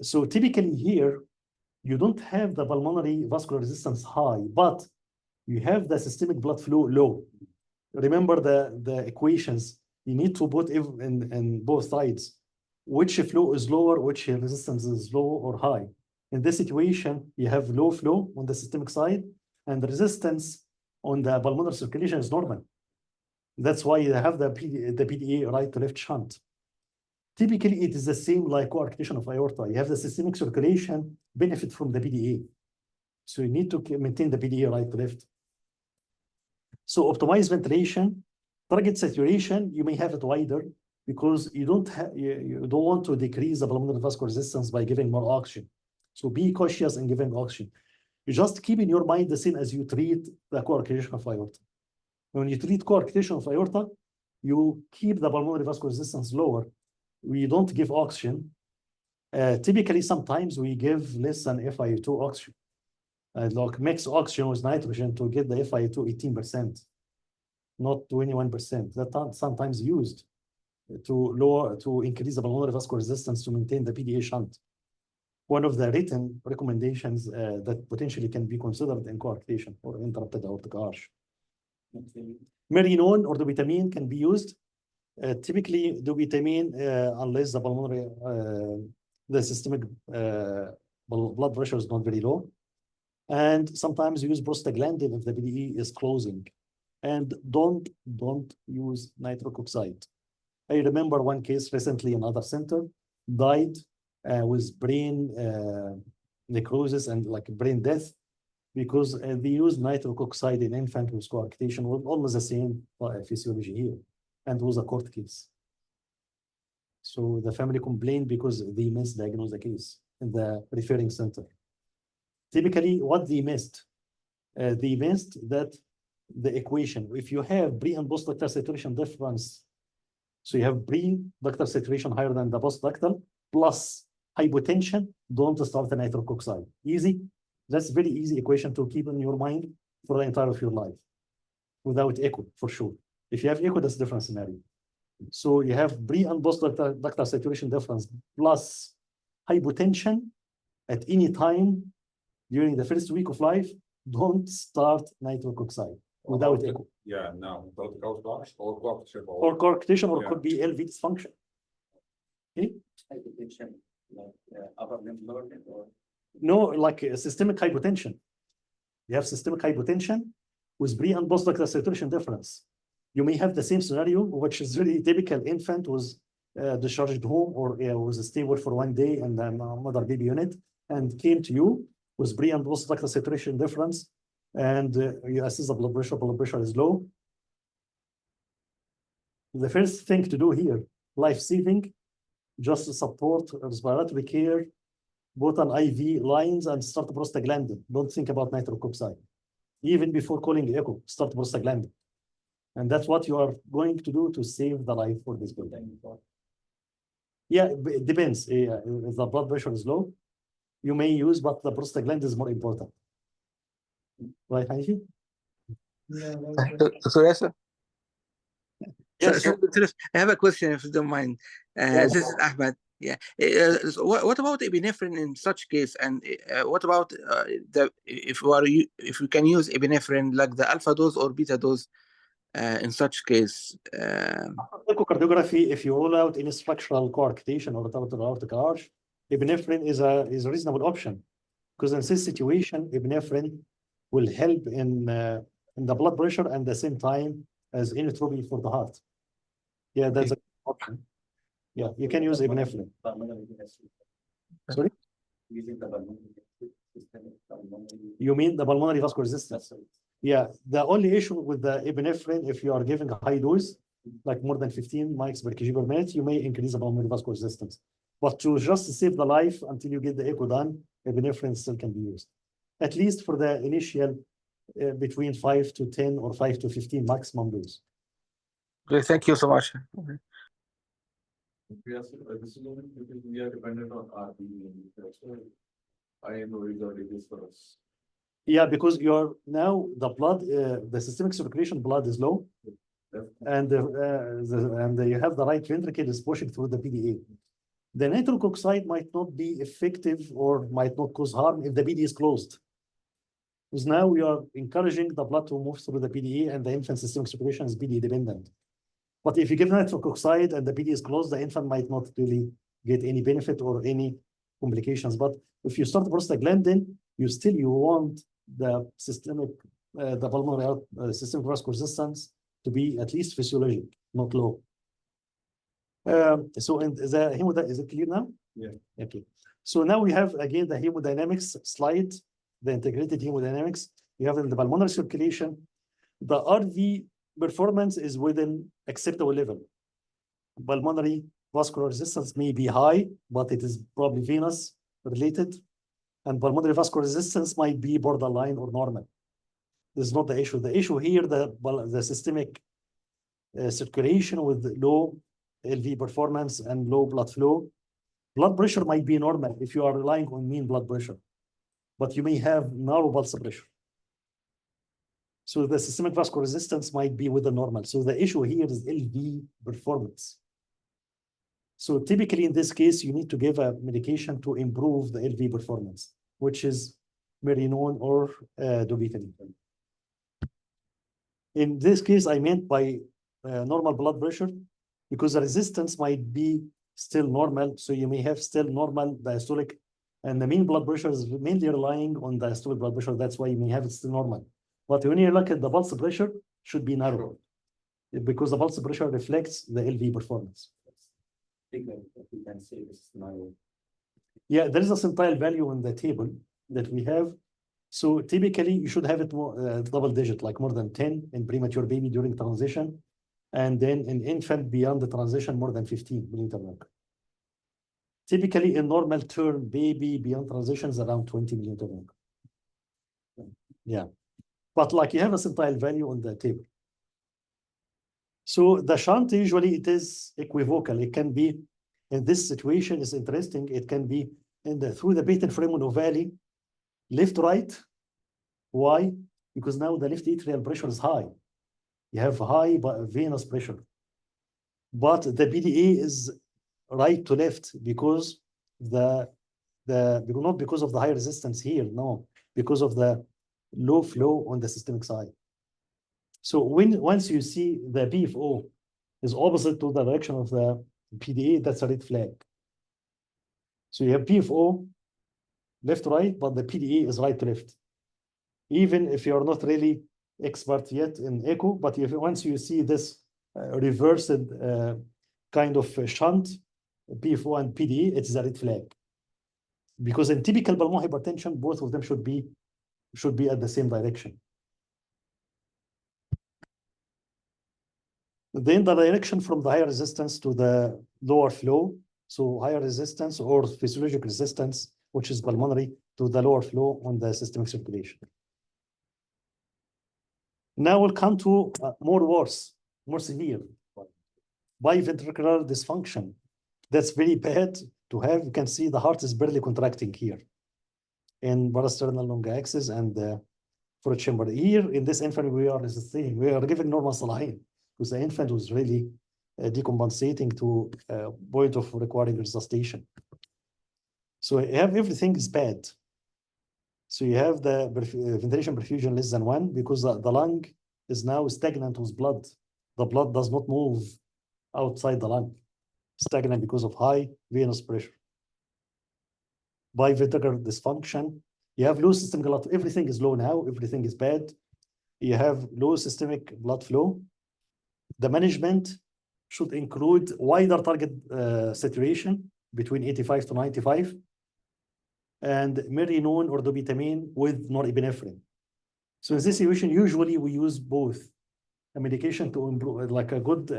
So typically here, you don't have the pulmonary vascular resistance high, but you have the systemic blood flow low. Remember the equations, you need to put in both sides, which flow is lower, which resistance is low or high. In this situation, you have low flow on the systemic side, and the resistance on the pulmonary circulation is normal. That's why you have the PDA right to left shunt. Typically, it is the same like coarctation of aorta. You have the systemic circulation benefit from the PDA. So you need to maintain the PDA right to left. So optimize ventilation, target saturation, you may have it wider because you don't want to decrease the pulmonary vascular resistance by giving more oxygen. So be cautious in giving oxygen. You just keep in your mind the same as you treat the coarctation of aorta. When you treat coarctation of aorta, you keep the pulmonary vascular resistance lower. We don't give oxygen. Typically, sometimes we give less than FiO2 oxygen. Like mix oxygen with nitrogen to get the FiO2 18%, not 21%. That's sometimes used to increase the pulmonary vascular resistance to maintain the PDA shunt. One of the written recommendations that potentially can be considered in coarctation or interrupted aortic arch. Merinone or dobutamine can be used. Typically, dobutamine, unless the pulmonary, the systemic blood pressure is not very low. And sometimes use prostaglandin if the PDE is closing. And don't use nitric oxide. I remember one case recently in another center, died with brain necrosis and like brain death because they used nitric oxide in infant with coarctation, with almost the same physiology here. And it was a court case. So the family complained because they misdiagnosed the case in the referring center. Typically, what they missed that the equation, if you have pre and post ductal saturation difference, so you have pre-ductal saturation higher than the post-ductal, plus hypotension, don't start the nitric oxide. Easy. That's very easy equation to keep in your mind for the entire of your life, without echo, for sure. If you have echo, that's a different scenario. So you have pre and post-ductal saturation difference plus hypotension at any time during the first week of life. Don't start nitric oxide without echo. Yeah, no, without coarctation or coarctation. Or coarctation, or Yeah. could be LV dysfunction. Okay? Hypertension, like upper limb, lower limb, or No, like systemic hypotension. You have systemic hypotension with pre and post ductal saturation difference. You may have the same scenario, which is really typical. Infant was discharged home or was stable for 1 day and then mother baby unit and came to you with pre and post ductal saturation difference, and you assess the blood pressure is low. The first thing to do here life-saving, just to support respiratory care, put on IV lines and start prostaglandin. Don't think about nitric oxide. Even before calling echo, start prostaglandin. And that's what you are going to do to save the life for this building. Yeah, it depends. If the blood pressure is low, you may use, but the prostaglandin is more important. Right, Hanifi? Yeah, Dr. Yasser? Yes. So, Dr. Yasser, I have a question, if you don't mind. This is Ahmed. Yeah. So what about epinephrine in such case? And what about if we can use epinephrine like the alpha dose or beta dose in such case? Echocardiography, if you rule out any structural coarctation or total aortic arch, epinephrine is a reasonable option, because in this situation, epinephrine will help in the blood pressure and at the same time as inotropy for the heart. Yeah, that's an option. Yeah, you can use epinephrine. Sorry? Using the pulmonary. You mean the pulmonary vascular resistance? Yeah, the only issue with the epinephrine, if you are giving a high dose, like more than 15 mics per kg per minute, you may increase the pulmonary vascular resistance. But to just save the life until you get the echo done, epinephrine still can be used. At least for the initial between 5 to 10 or 5 to 15 maximum dose. Okay, thank you so much. Yes, this is only because we are dependent on RB. That's why I know is already this for us. Yeah, because you're now the blood, the systemic circulation blood is low, and you have the right ventricle is pushing through the PDA. The nitric oxide might not be effective or might not cause harm if the PDA is closed. Because now we are encouraging the blood to move through the PDA, and the infant systemic circulation is PDA dependent. But if you give nitric oxide and the PDA is closed, the infant might not really get any benefit or any complications. But if you start prostaglandin, you want the systemic, the pulmonary systemic vascular resistance to be at least physiologic, not low. So in the hemodynamics, is it clear now? Yeah. Okay. So now we have again the hemodynamics slide, the integrated hemodynamics. We have in the pulmonary circulation, the RV performance is within acceptable level. Pulmonary vascular resistance may be high, but it is probably venous related. And pulmonary vascular resistance might be borderline or normal. This is not the issue. The issue here, the systemic circulation with low LV performance and low blood flow. Blood pressure might be normal if you are relying on mean blood pressure, but you may have narrow pulse pressure. So the systemic vascular resistance might be with the normal. So the issue here is LV performance. So typically in this case, you need to give a medication to improve the LV performance, which is Merinon or Dobutamine. In this case, I meant by normal blood pressure, because the resistance might be still normal. So you may have still normal diastolic, and the mean blood pressure is mainly relying on diastolic blood pressure. That's why you may have it still normal. But when you look at the pulse pressure, should be narrow, because the pulse pressure reflects the LV performance. We can say this is narrow. Yeah, there is a centile value in the table that we have. So typically, you should have it more double digit, like more than 10 in premature baby during transition, and then in infant beyond the transition, more than 15 milliliter mercury. Typically, in normal term baby beyond transitions, around 20 milliliter mercury. Yeah, but like you have a centile value on the table. So the shunt, usually it is equivocal. It can be, in this situation is interesting, it can be through the patent foramen ovale, left, right. Why? Because now the left atrial pressure is high. You have high venous pressure. But the PDA is right to left because not because of the high resistance here, no, because of the low flow on the systemic side. So once you see the PFO is opposite to the direction of the PDA, that's a red flag. So you have PFO left, right, but the PDA is right to left. Even if you're not really expert yet in echo, but once you see this reversed kind of shunt, PFO and PDA, it's a red flag. Because in typical pulmonary hypertension, both of them should be at the same direction. Then the direction from the higher resistance to the lower flow. So higher resistance or physiologic resistance, which is pulmonary, to the lower flow on the systemic circulation. Now we'll come to more worse, more severe. Biventricular dysfunction. That's very bad to have. You can see the heart is barely contracting here in parasternal long axis and for a chamber. Here in this infant, we are giving normal saline because the infant was really decompensating to a point of requiring resuscitation. So you have everything is bad. So you have the ventilation perfusion less than 1 because the lung is now stagnant with blood. The blood does not move outside the lung, stagnant because of high venous pressure. Biventricular dysfunction. You have low systemic blood. Everything is low now. Everything is bad. You have low systemic blood flow. The management should include wider target saturation between 85 to 95 and merinone or dobutamine with norepinephrine. So in this situation, usually we use both a medication to improve, like a good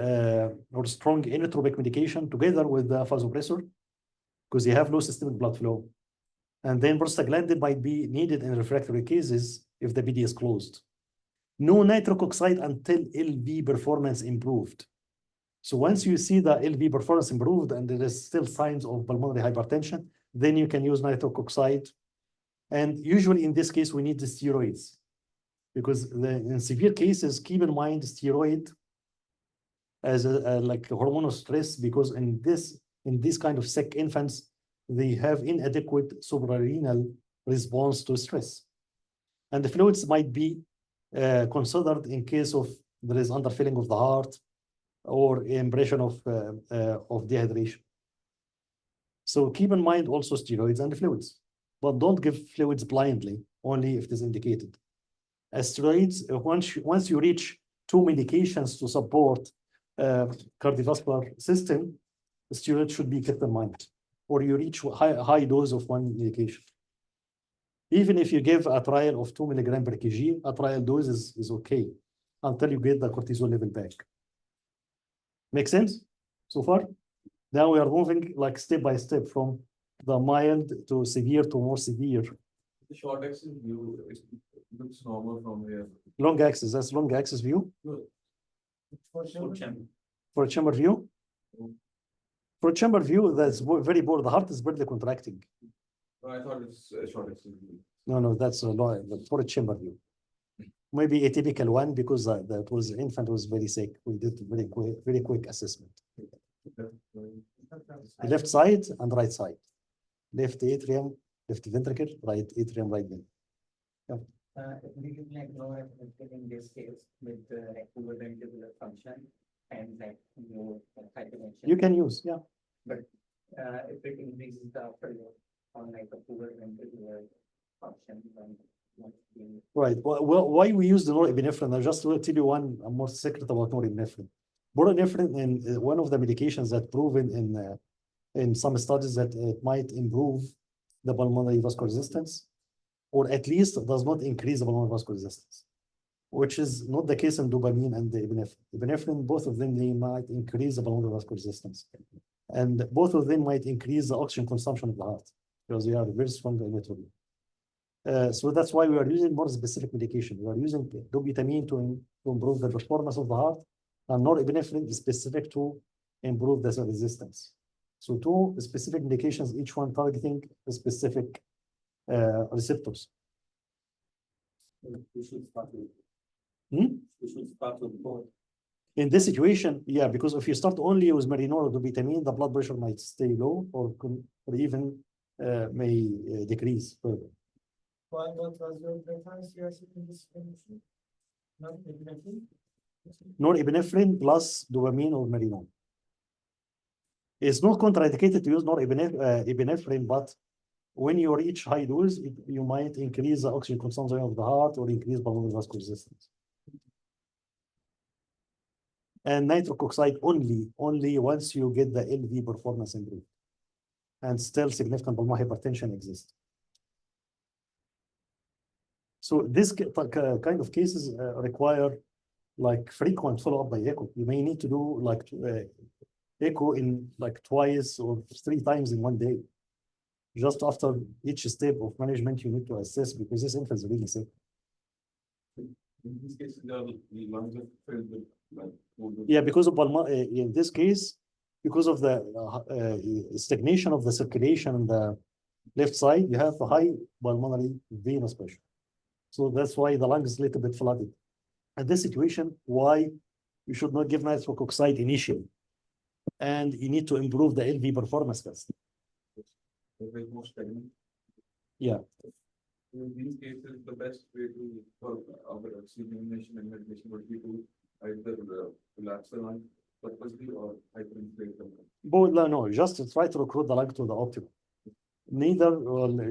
or strong inotropic medication together with the vasopressor because you have low systemic blood flow. And then prostaglandin might be needed in refractory cases if the PD is closed. No nitric oxide until LV performance improved. So once you see the LV performance improved and there is still signs of pulmonary hypertension, then you can use nitric oxide. And usually in this case, we need the steroids because in severe cases, keep in mind steroid as like hormonal stress because in this kind of sick infants, they have inadequate suprarenal response to stress. And the fluids might be considered in case of there is underfilling of the heart or impression of dehydration. So keep in mind also steroids and fluids, but don't give fluids blindly, only if it is indicated. As steroids, once you reach 2 medications to support cardiovascular system, the steroid should be kept in mind, or you reach high dose of 1 medication. Even if you give a trial of 2 milligram per kg, a trial dose is okay until you get the cortisol level back. Make sense so far? Now we are moving like step by step from the mild to severe to more severe. The short axis view, it looks normal from here. Long axis, that's long axis view. For sure. For a chamber view? For a chamber view, that's very poor. The heart is barely contracting. I thought it's a short axis view. No, that's a lot for a chamber view. Maybe a typical one because the infant was very sick. We did very quick assessment. Left side and right side. Left atrium, left ventricle, right atrium, right ventricle. We can like know in this case with like ventricular function and like no hypertension. You can use, yeah. But if it increases the upper load on like a poor ventricular function, then right. Well, why we use the norepinephrine? I just will tell you one more secret about norepinephrine. Norepinephrine is one of the medications that proven in some studies that it might improve the pulmonary vascular resistance, or at least does not increase the pulmonary vascular resistance, which is not the case in dopamine and the epinephrine. Epinephrine, both of them, they might increase the pulmonary vascular resistance. And both of them might increase the oxygen consumption of the heart because they are very strong inotropic. So that's why we are using more specific medication. We are using dobutamine to improve the performance of the heart, and norepinephrine is specific to improve the resistance. So 2 specific medications, each one targeting specific receptors. we should start with. Hmm? We should start with both. In this situation, yeah, because if you start only with marinol or dobutamine, the blood pressure might stay low or even may decrease further. Why not was your preference Yasser in this condition? Not epinephrine? Norepinephrine plus dopamine or marinol. It's not contraindicated to use norepinephrine, but when you reach high dose, you might increase the oxygen consumption of the heart or increase pulmonary vascular resistance. And nitric oxide only once you get the LV performance improved. And still significant pulmonary hypertension exists. So this kind of cases require like frequent follow-up by echo. You may need to do like echo in like twice or 3 times in one day. Just after each step of management, you need to assess because this infant is really sick. In this case, the lungs are filled with like. Yeah, because of in this case, because of the stagnation of the circulation on the left side, you have a high pulmonary venous pressure. So that's why the lung is a little bit flooded. And this situation, why you should not give nitric oxide initially. And you need to improve the LV performance first. Very more stagnant. Yeah. In these cases, the best way to work our oxygenation and medication would be to either relax the lung purposely or hyperinflate the lung. But no, just try to recruit the lung to the optimum. Neither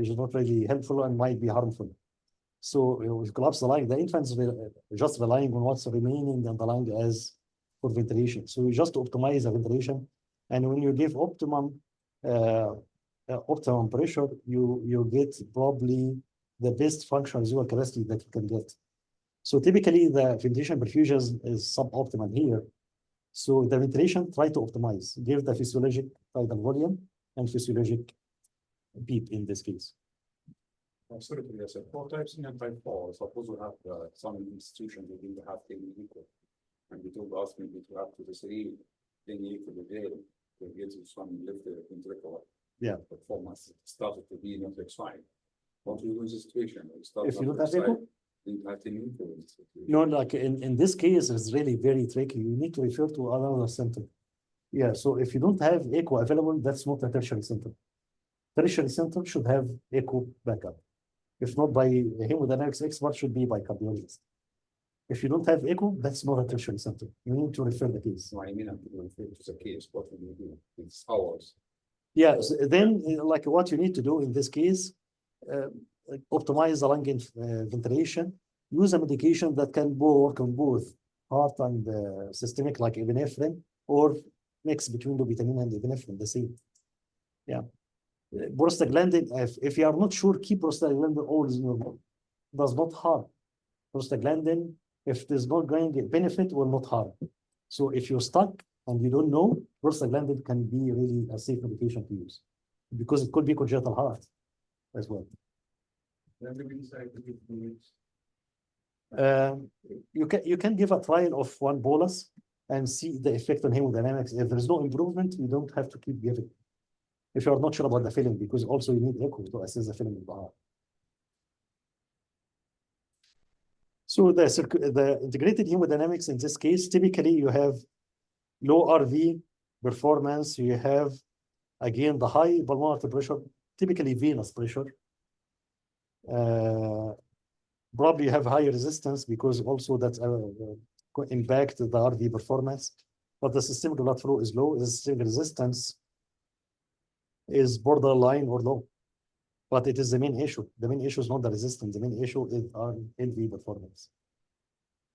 is not really helpful and might be harmful. So if you collapse the lung, the infant's just relying on what's remaining in the lung as for ventilation. So you just optimize the ventilation, and when you give optimum pressure, you get probably the best functional residual capacity that you can get. So typically the ventilation perfusion is suboptimal here. So the ventilation, try to optimize, give the physiologic tidal volume and physiologic beat in this case. Absolutely, yes. For type C and type 4, suppose we have some institutions that didn't have any equal. And they told us maybe to have to receive any equal again to get some lifted ventricular. Yeah. Performance started to be not fine. What we lose the situation? If you don't have echo? Influence. No, like in this case, it's really very tricky. You need to refer to another center. Yeah, so if you don't have echo available, that's not a tertiary center. Tertiary center should have echo backup. If not by hemodynamics expert, should be by cardiologist. If you don't have echo, that's not a tertiary center. You need to refer the case. No, I mean, I'm referring to the case, what we do, it's ours. Yeah, so then like what you need to do in this case, optimize the lung ventilation, use a medication that can work on both heart and systemic like epinephrine, or mix between dobutamine and epinephrine, the same. Yeah. Prostaglandin, if you are not sure, keep prostaglandin always in your body. Does not harm. Prostaglandin, if it is not going to benefit, will not harm. So if you're stuck and you don't know, prostaglandin can be really a safe medication to use because it could be congenital heart as well. Then we decide to give fluids. You can give a trial of one bolus and see the effect on hemodynamics. If there's no improvement, you don't have to keep giving. If you're not sure about the filling, because also you need echo to assess the filling of the heart. So the integrated hemodynamics in this case, typically you have low RV performance, you have again the high pulmonary pressure, typically venous pressure. Probably you have higher resistance because also that impact the RV performance, but the systemic blood flow is low, the systemic resistance is borderline or low, but it is the main issue. The main issue is not the resistance. The main issue is our LV performance.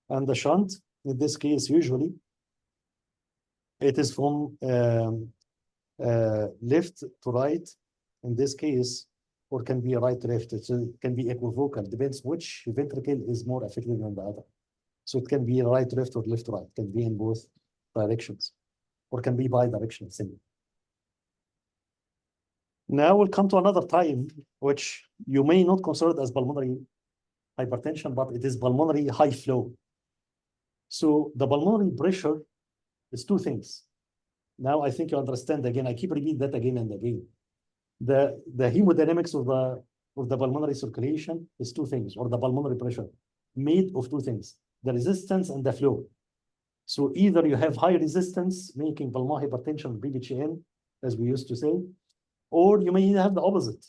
And the shunt, in this case, usually it is from left to right. In this case, or can be right to left. It can be equivocal. Depends which ventricle is more affected than the other. So it can be right to left or left to right. It can be in both directions, or can be bi-directional. Simply. Now we'll come to another time, which you may not consider it as pulmonary hypertension, but it is pulmonary high flow. So the pulmonary pressure is two things. Now I think you understand again. I keep repeating that again and again. The hemodynamics of the pulmonary circulation is two things, or the pulmonary pressure, made of two things: the resistance and the flow. So either you have high resistance, making pulmonary hypertension, PPHN, as we used to say, or you may have the opposite.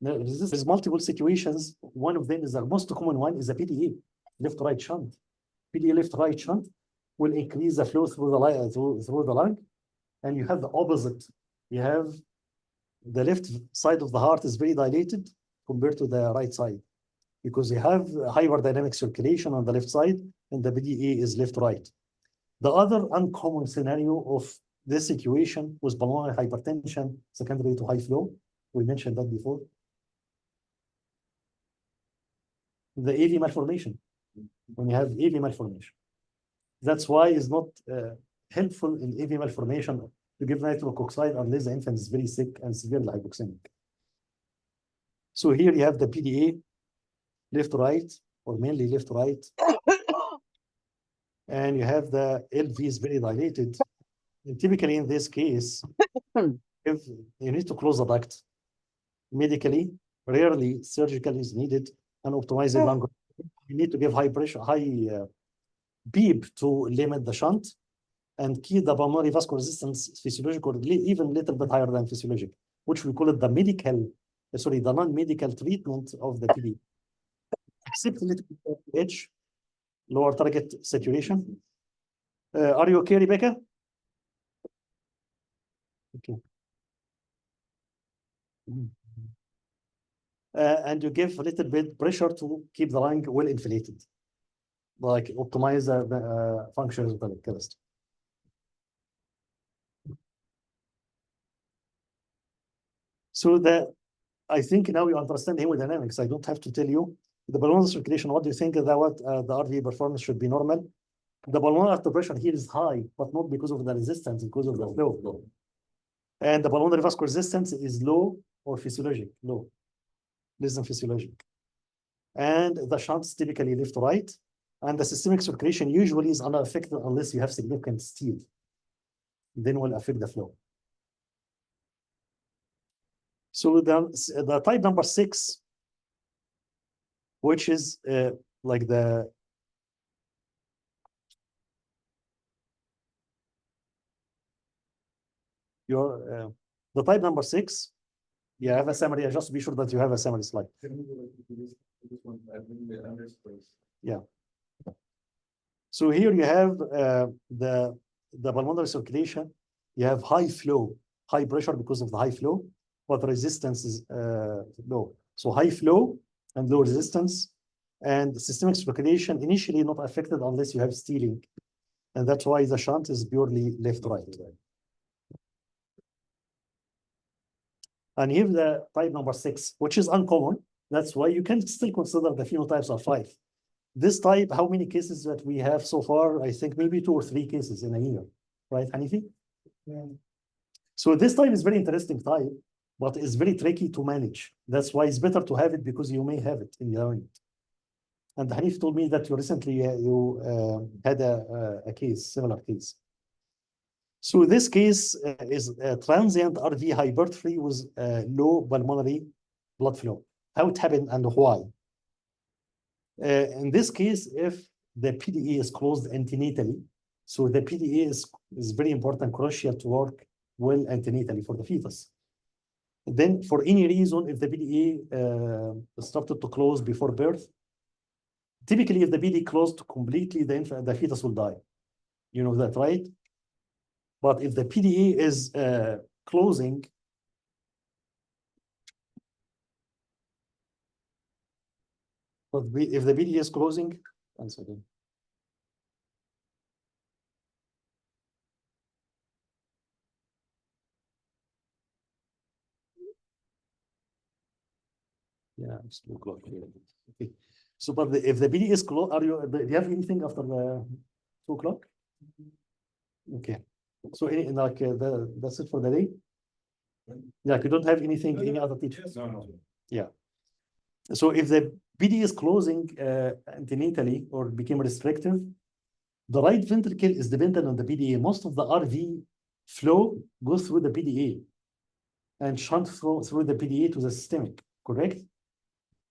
Now, there's multiple situations. One of them is the most common one is a PDA, left-right shunt. PDA left-right shunt will increase the flow through the lung, and you have the opposite. You have the left side of the heart is very dilated compared to the right side, because you have hyperdynamic circulation on the left side, and the PDA is left-right. The other uncommon scenario of this situation was pulmonary hypertension secondary to high flow. We mentioned that before. the AV malformation. When you have AV malformation, that's why it's not helpful in AV malformation to give nitric oxide unless the infant is very sick and severely hypoxemic. So here you have the PDA, left to right, or mainly left to right. And you have the LV is very dilated. And typically in this case, if you need to close the duct, medically, rarely surgical is needed, and optimize the lung. You need to give high pressure, high beep to limit the shunt and keep the pulmonary vascular resistance physiological, even a little bit higher than physiologic, which we call it the medical, the non-medical treatment of the PD. Except a little bit of H, lower target saturation. Are you okay, Rebecca? Okay. And you give a little bit pressure to keep the lung well inflated, like optimize the functions of the chemist. So I think now you understand hemodynamics. I don't have to tell you the pulmonary circulation. What do you think that what the RV performance should be normal? The pulmonary artery pressure here is high, but not because of the resistance, because of the flow. And the pulmonary vascular resistance is low or physiologic, low, less than physiologic. And the shunt is typically left to right. And the systemic circulation usually is unaffected unless you have significant steal. Then will affect the flow. So the type number 6, which is like the type number 6. You have a summary. Just be sure that you have a summary slide. Yeah. So here you have the pulmonary circulation. You have high flow, high pressure because of the high flow, but the resistance is low. So high flow and low resistance, and systemic circulation initially not affected unless you have stealing, and that's why the shunt is purely left-right. And here the type number 6, which is uncommon. That's why you can still consider the phenotypes are 5. This type, how many cases that we have so far? I think maybe 2 or 3 cases in a year, right, Hanifi? Yeah. So this type is very interesting type, but it's very tricky to manage. That's why it's better to have it because you may have it in your unit. And Hanif told me that you recently had a case, similar case. So this case is a transient RV hypertrophy with low pulmonary blood flow. How it happened and why? In this case, if the PDA is closed antenatally, so the PDA is very important, crucial to work well antenatally for the fetus. Then for any reason, if the PDA started to close before birth, typically if the PDA closed completely, the fetus will die. You know that, right? But if the PDA is closing, if the PDA is closing, one second. Yeah, it's 2 o'clock here. Okay. So, but if the PDA is closed, do you have anything after the 2 o'clock? Okay. So that's it for the day? Yeah, you don't have anything, any other teachers? No. Yeah. So if the PD is closing antenatally or became restrictive, the right ventricle is dependent on the PDA. Most of the RV flow goes through the PDA and shunt through the PDA to the systemic, correct?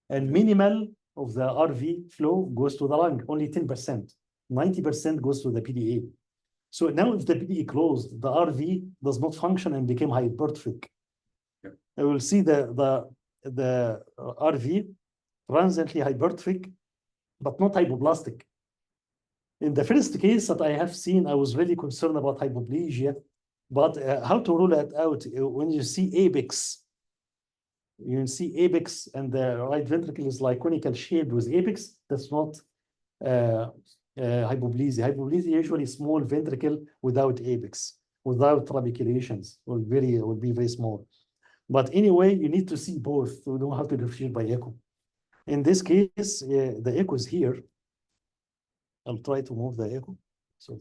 And minimal of the RV flow goes to the lung, only 10%. 90% goes to the PDA. So now if the PDA closed, the RV does not function and became hypertrophic. Yeah. I will see the RV transiently hypertrophic, but not hypoplastic. In the first case that I have seen, I was really concerned about hypoplegia, but how to rule it out? When you see apex, you see apex and the right ventricle is like conical shaped with apex, that's not hypoplesia. Hypoplesia usually small ventricle without apex, without trabeculations, will be very small. But anyway, you need to see both to know how to differentiate by echo. In this case, the echo is here. I'll try to move the echo. So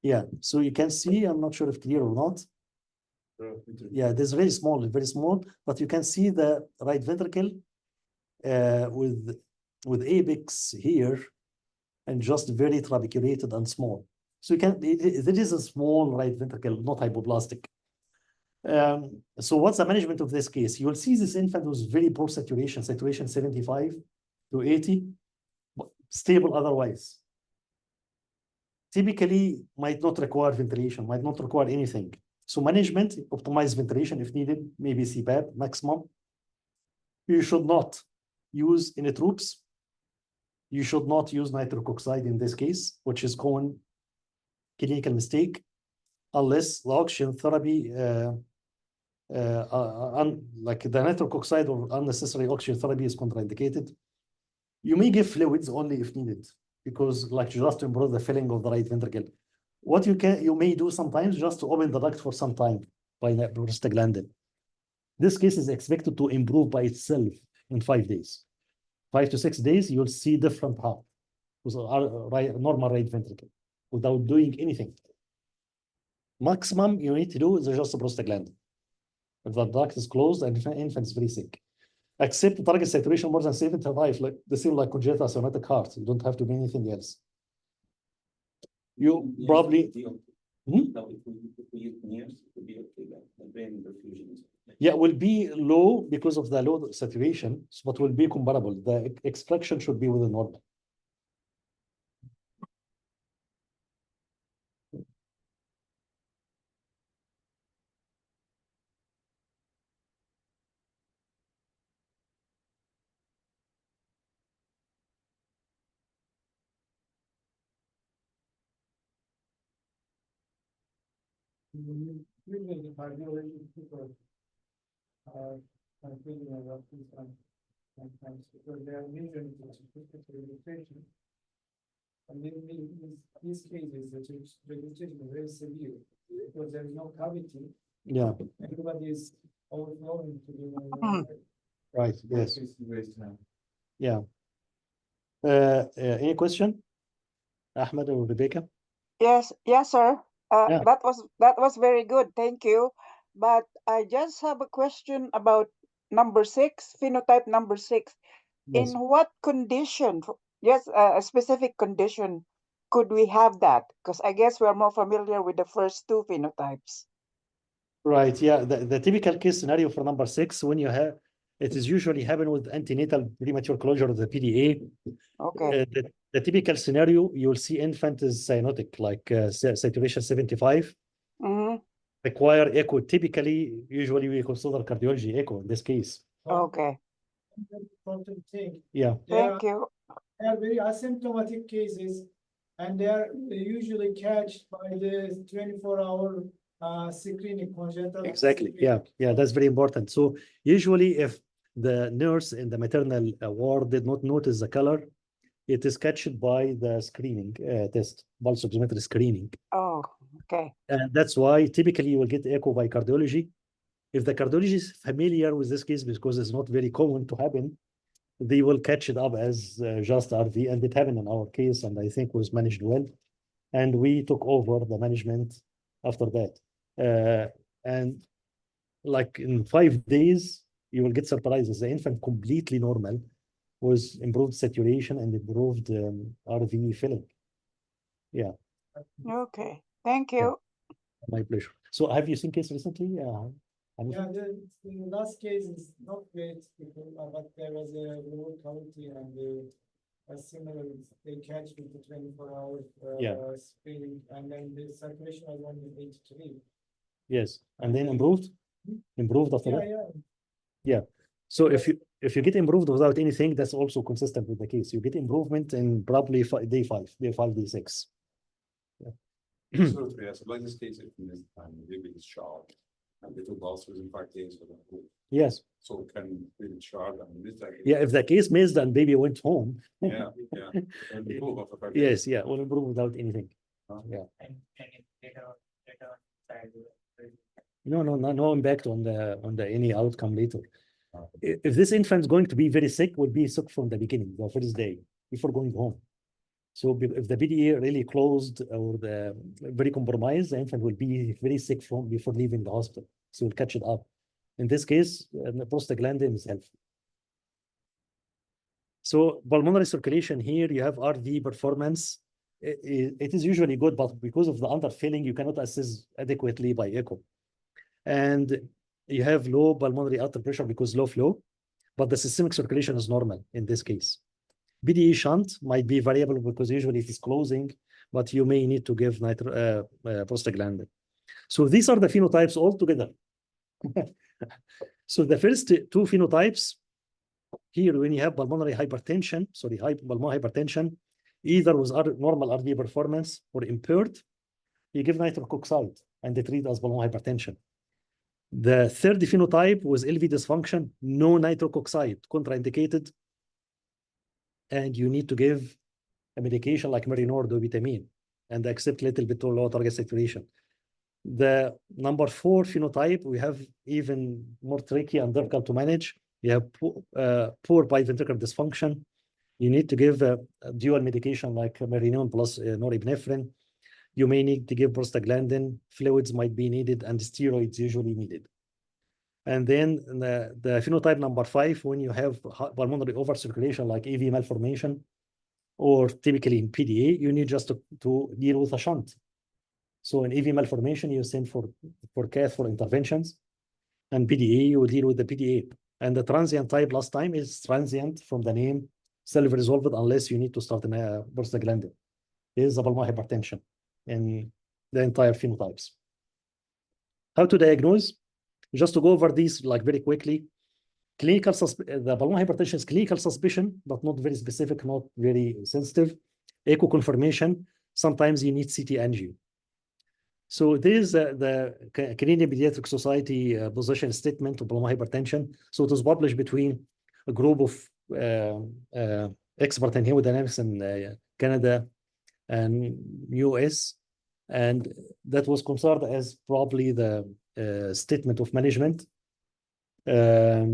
yeah, so you can see, I'm not sure if clear or not. Yeah, this is very small, but you can see the right ventricle with apex here and just very trabeculated and small. So you can, it is a small right ventricle, not hypoplastic. So what's the management of this case? You will see this infant was very poor saturation 75 to 80, but stable otherwise. Typically might not require ventilation, might not require anything. So management, optimize ventilation if needed, maybe CPAP maximum. You should not use any troops. You should not use nitric oxide in this case, which is common clinical mistake, unless the oxygen therapy, like the nitric oxide or unnecessary oxygen therapy is contraindicated. You may give fluids only if needed, because like just to improve the filling of the right ventricle. What you may do sometimes just to open the duct for some time by prostaglandin. This case is expected to improve by itself in 5 days. 5 to 6 days, you'll see different heart with a normal right ventricle without doing anything. Maximum you need to do is just prostaglandin. If the duct is closed and the infant is very sick. Except target saturation more than 75, like the same like congenital cyanotic heart. You don't have to do anything else. You probably yeah, will be low because of the low saturation, but will be comparable. The extraction should be within normal. Usually the cardiology people are confusing about these sometimes because they are measuring the statistical registration. And in these cases, the registration is very severe because there is no cavity. Yeah. Everybody is overflowing to the Right. Yes. Waste time. Yeah. Any question, Ahmed or Rebecca? Yes, yes, sir. Yeah. That was very good. Thank you. But I just have a question about number 6, phenotype number 6. Yes. In what condition, yes, a specific condition, could we have that? Because I guess we are more familiar with the first two phenotypes. Right. Yeah. The typical case scenario for number 6, when you have, it is usually happen with antenatal premature closure of the PDA. Okay. The typical scenario, you will see infant is cyanotic, like saturation 75. Mm-hmm. Require echo. Typically, usually we consider cardiology echo in this case. Okay. important thing. Yeah. Thank you. They are very asymptomatic cases, and they are usually catched by the 24-hour screening, congenital. Exactly. screening. Yeah. That's very important. So usually, if the nurse in the maternal ward did not notice the color, it is catched by the screening test, pulse oximetry screening. Oh, okay. And that's why typically you will get echo by cardiology. If the cardiologist is familiar with this case, because it's not very common to happen, they will catch it up as just RV, and it happened in our case, and I think was managed well. And we took over the management after that. And like in 5 days, you will get surprises. The infant completely normal, with improved saturation and improved RV filling. Yeah. Okay. Thank you. My pleasure. So have you seen case recently? Yeah, the last case is not great, but there was a lower quality and a similar, they catch with the 24-hour screening, and then the saturation was only 83. Yes. And then improved? Improved after Yeah, that? yeah. Yeah. So if you get improved without anything, that's also consistent with the case. You get improvement in probably day 5, day 6. So yes, like this case, if in this time, maybe it's sharp, and the two balls within 5 days for the group. Yes. So can be sharp and this time. Yeah, if the case missed and baby went home. Yeah. And improve after 5 days. Yes, yeah, will improve without anything. Yeah. And later on, No impact on the any outcome later. If this infant is going to be very sick, will be sick from the beginning, the first day, before going home. So if the PDA really closed or the very compromised, the infant will be very sick from before leaving the hospital. So we'll catch it up. In this case, the prostaglandin is helpful. So pulmonary circulation here, you have RV performance. It is usually good, but because of the underfilling, you cannot assess adequately by echo. And you have low pulmonary artery pressure because low flow, but the systemic circulation is normal in this case. PDA shunt might be variable because usually it is closing, but you may need to give prostaglandin. So these are the phenotypes all together. So the first two phenotypes here, when you have pulmonary hypertension, pulmonary hypertension, either with normal RV performance or impaired, you give nitric oxide and they treat as pulmonary hypertension. The third phenotype was LV dysfunction, no nitric oxide, contraindicated, and you need to give a medication like Marinor or dobutamine and accept little bit to low target saturation. The number 4 phenotype, we have even more tricky and difficult to manage. You have poor biventricular dysfunction. You need to give a dual medication like Marinor plus norepinephrine. You may need to give prostaglandin. Fluids might be needed, and steroids usually needed. And then the phenotype number 5, when you have pulmonary overcirculation like AV malformation, or typically in PDA, you need just to deal with a shunt. So in AV malformation, you send for cath for interventions, and PDA, you will deal with the PDA. And the transient type last time is transient from the name, self-resolved unless you need to start a prostaglandin. This is a pulmonary hypertension in the entire phenotypes. How to diagnose? Just to go over these like very quickly. The pulmonary hypertension is clinical suspicion, but not very specific, not very sensitive. Echo confirmation, sometimes you need CT angio. So there is the Canadian Pediatric Society position statement of pulmonary hypertension. So it was published between a group of experts in hemodynamics in Canada and US, and that was considered as probably the statement of management. But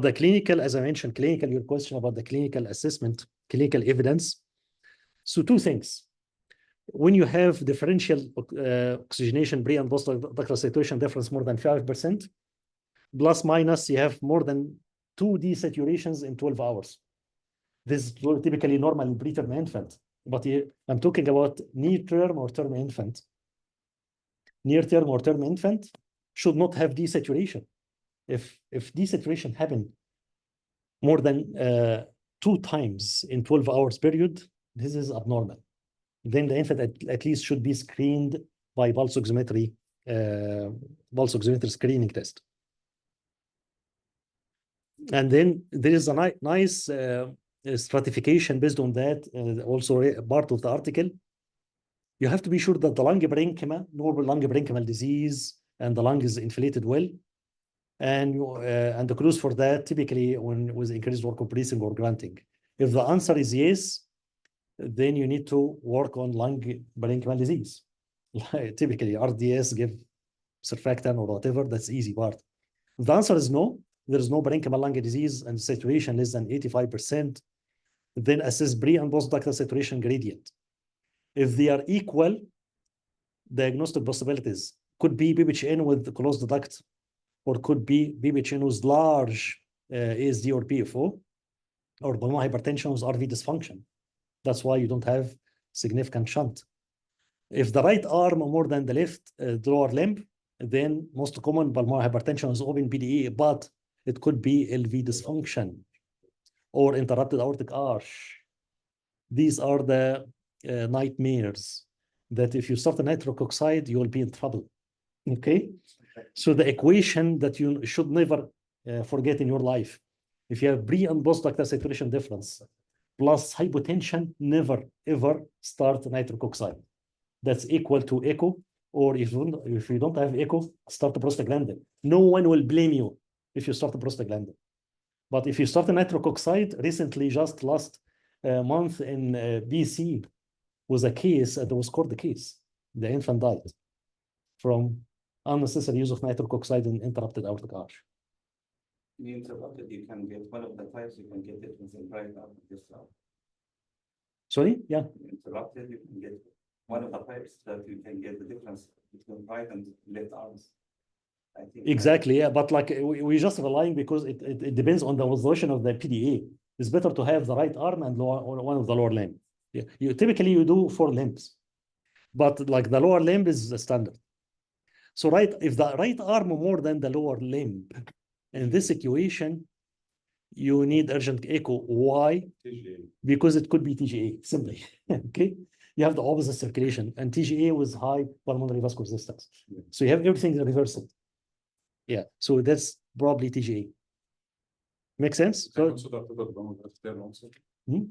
the clinical, as I mentioned, your question about the clinical assessment, clinical evidence. So 2 things. When you have differential oxygenation pre and post ductal saturation difference more than 5%, plus minus, you have more than 2 desaturations in 12 hours. This is typically normal in preterm infant, but I'm talking about near-term or term infant. Near-term or term infant should not have desaturation. If desaturation happened more than 2 times in 12 hours period, this is abnormal. Then the infant at least should be screened by pulse oximetry screening test. And then there is a nice stratification based on that, also part of the article. You have to be sure that the lung parenchyma, normal lung parenchymal disease, and the lung is inflated well. And the clues for that typically with increased work of breathing or grunting. If the answer is yes, then you need to work on lung parenchymal disease. Typically RDS, give surfactant or whatever, that's the easy part. If the answer is no, there is no parenchymal lung disease and saturation less than 85%, then assess pre and post ductal saturation gradient. If they are equal, diagnostic possibilities could be PPHN with closed duct, or could be PPHN with large ASD or PFO, or pulmonary hypertension with RV dysfunction. That's why you don't have significant shunt. If the right arm more than the left lower limb, then most common pulmonary hypertension is open PDA, but it could be LV dysfunction or interrupted aortic arch. These are the nightmares that if you start a nitric oxide, you will be in trouble. Okay? So the equation that you should never forget in your life, if you have pre and post ductal saturation difference plus hypotension, never ever start nitric oxide. That's equal to echo, or if you don't have echo, start the prostaglandin. No one will blame you if you start the prostaglandin. But if you start a nitric oxide, recently, just last month in BC, was a case that was called the case. The infant died. from unnecessary use of nitric oxide in interrupted aortic arch. You interrupted, you can get one of the types, you can get it within right out of this route. Sorry? Yeah. Interrupted, you can get one of the types that you can get the difference between right and left arms. I think Exactly, yeah, but like we just relying because it depends on the position of the PDA. It's better to have the right arm and lower, or one of the lower limb. Yeah, you typically you do 4 limbs, but like the lower limb is the standard. So right, if the right arm more than the lower limb, in this equation, you need urgent echo. Why? TGA. Because it could be TGA simply. Okay, you have the opposite circulation and TGA with high pulmonary vascular resistance. Yeah. So you have everything reversed. Yeah, so that's probably TGA. Make sense? So Also, the total amount of there also. Hmm?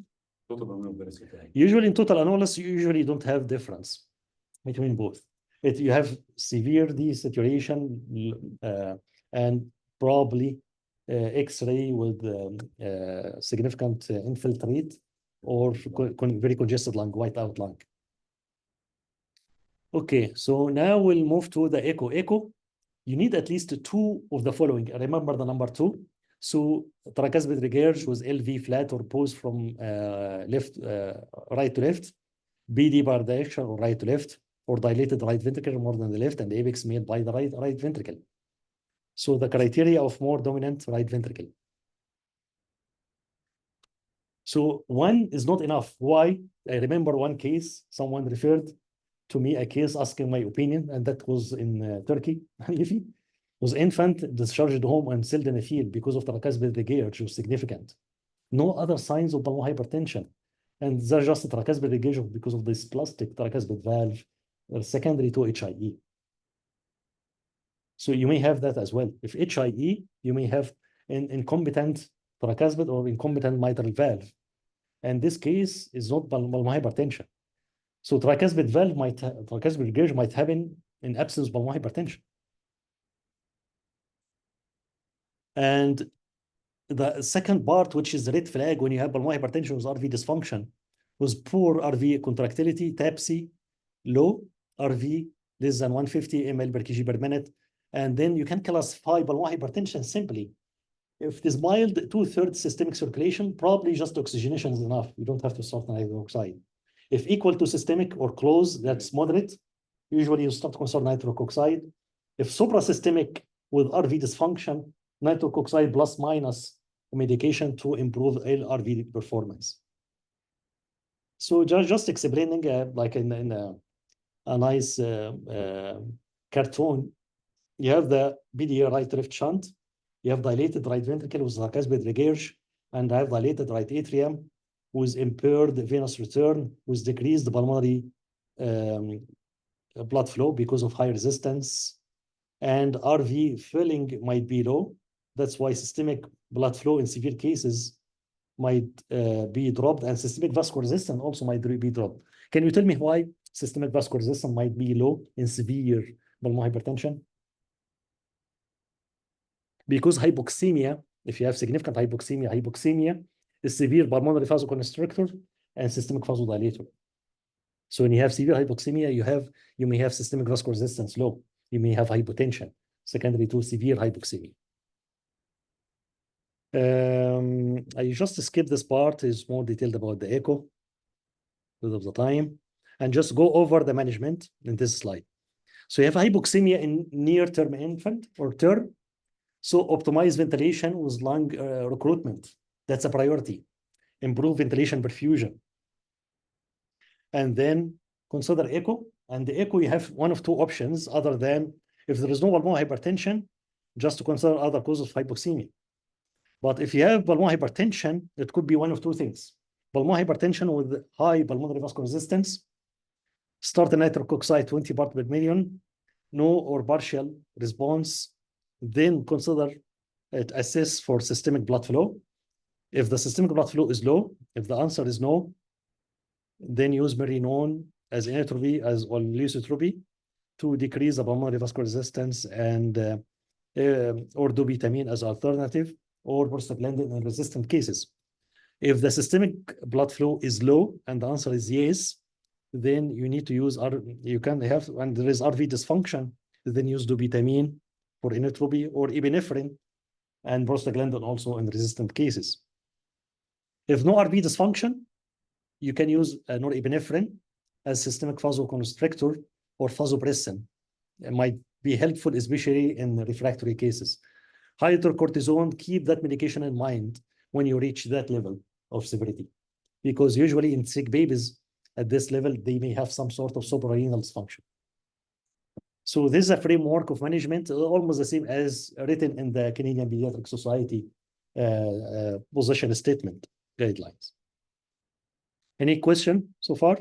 Total amount of there. usually in total analysis, you usually don't have difference between both. You have severe desaturation and probably X-ray with significant infiltrate or very congested lung, white out lung. Okay, so now we'll move to the echo. Echo, you need at least 2 of the following. Remember the number 2. So tricuspid regurg with LV flat or pose from right to left, BD bar direction or right to left, or dilated right ventricle more than the left, and apex made by the right ventricle. So the criteria of more dominant right ventricle. So 1 is not enough. Why? I remember one case, someone referred to me a case asking my opinion, and that was in Turkey. Was infant discharged home and sealed in a field because of tricuspid regurg was significant. No other signs of pulmonary hypertension. And they're just tricuspid regurg because of this plastic tricuspid valve secondary to HIE. So you may have that as well. If HIE, you may have an incompetent tricuspid or incompetent mitral valve. And this case is not pulmonary hypertension. So tricuspid regurg might happen in absence of pulmonary hypertension. And the second part, which is the red flag when you have pulmonary hypertension with RV dysfunction, was poor RV contractility, TAPSE, low, RV less than 150 ml per kg per minute. And then you can classify pulmonary hypertension simply. If it is mild, 2/3 systemic circulation, probably just oxygenation is enough. You don't have to start nitric oxide. If equal to systemic or close, that's moderate. Usually you start to consider nitric oxide. If suprasystemic with RV dysfunction, nitric oxide plus minus medication to improve LRV performance. So just explaining like in a nice cartoon, you have the BDA right left shunt, you have dilated right ventricle with tricuspid regurg, and I have dilated right atrium with impaired venous return with decreased pulmonary blood flow because of high resistance, and RV filling might be low. That's why systemic blood flow in severe cases might be dropped, and systemic vascular resistance also might be dropped. Can you tell me why systemic vascular resistance might be low in severe pulmonary hypertension? Because hypoxemia, if you have significant hypoxemia is severe pulmonary vasoconstrictor and systemic vasodilator. So when you have severe hypoxemia, you may have systemic vascular resistance low. You may have hypotension secondary to severe hypoxemia. I just skip this part. Is more detailed about the echo because of the time, and just go over the management in this slide. So you have hypoxemia in near-term infant or term. So optimize ventilation with lung recruitment. That's a priority. Improve ventilation perfusion. And then consider echo. And the echo, you have one of 2 options other than if there is no pulmonary hypertension, just to consider other causes of hypoxemia. But if you have pulmonary hypertension, it could be one of 2 things. Pulmonary hypertension with high pulmonary vascular resistance, start a nitric oxide 20 parts per million, no or partial response, then consider it, assess for systemic blood flow. If the systemic blood flow is low, if the answer is no, then use Merinon as inotropy or lisotropy to decrease the pulmonary vascular resistance, and or dobutamine as alternative, or prostaglandin in resistant cases. If the systemic blood flow is low and the answer is yes, then you need to use you can have, and there is RV dysfunction, then use dobutamine for inotropy or epinephrine and prostaglandin also in resistant cases. If no RV dysfunction, you can use norepinephrine as systemic vasoconstrictor or vasopressin. It might be helpful, especially in refractory cases. Hydrocortisone, keep that medication in mind when you reach that level of severity, because usually in sick babies at this level, they may have some sort of suprarenal dysfunction. So this is a framework of management, almost the same as written in the Canadian Pediatric Society position statement guidelines. Any question so far?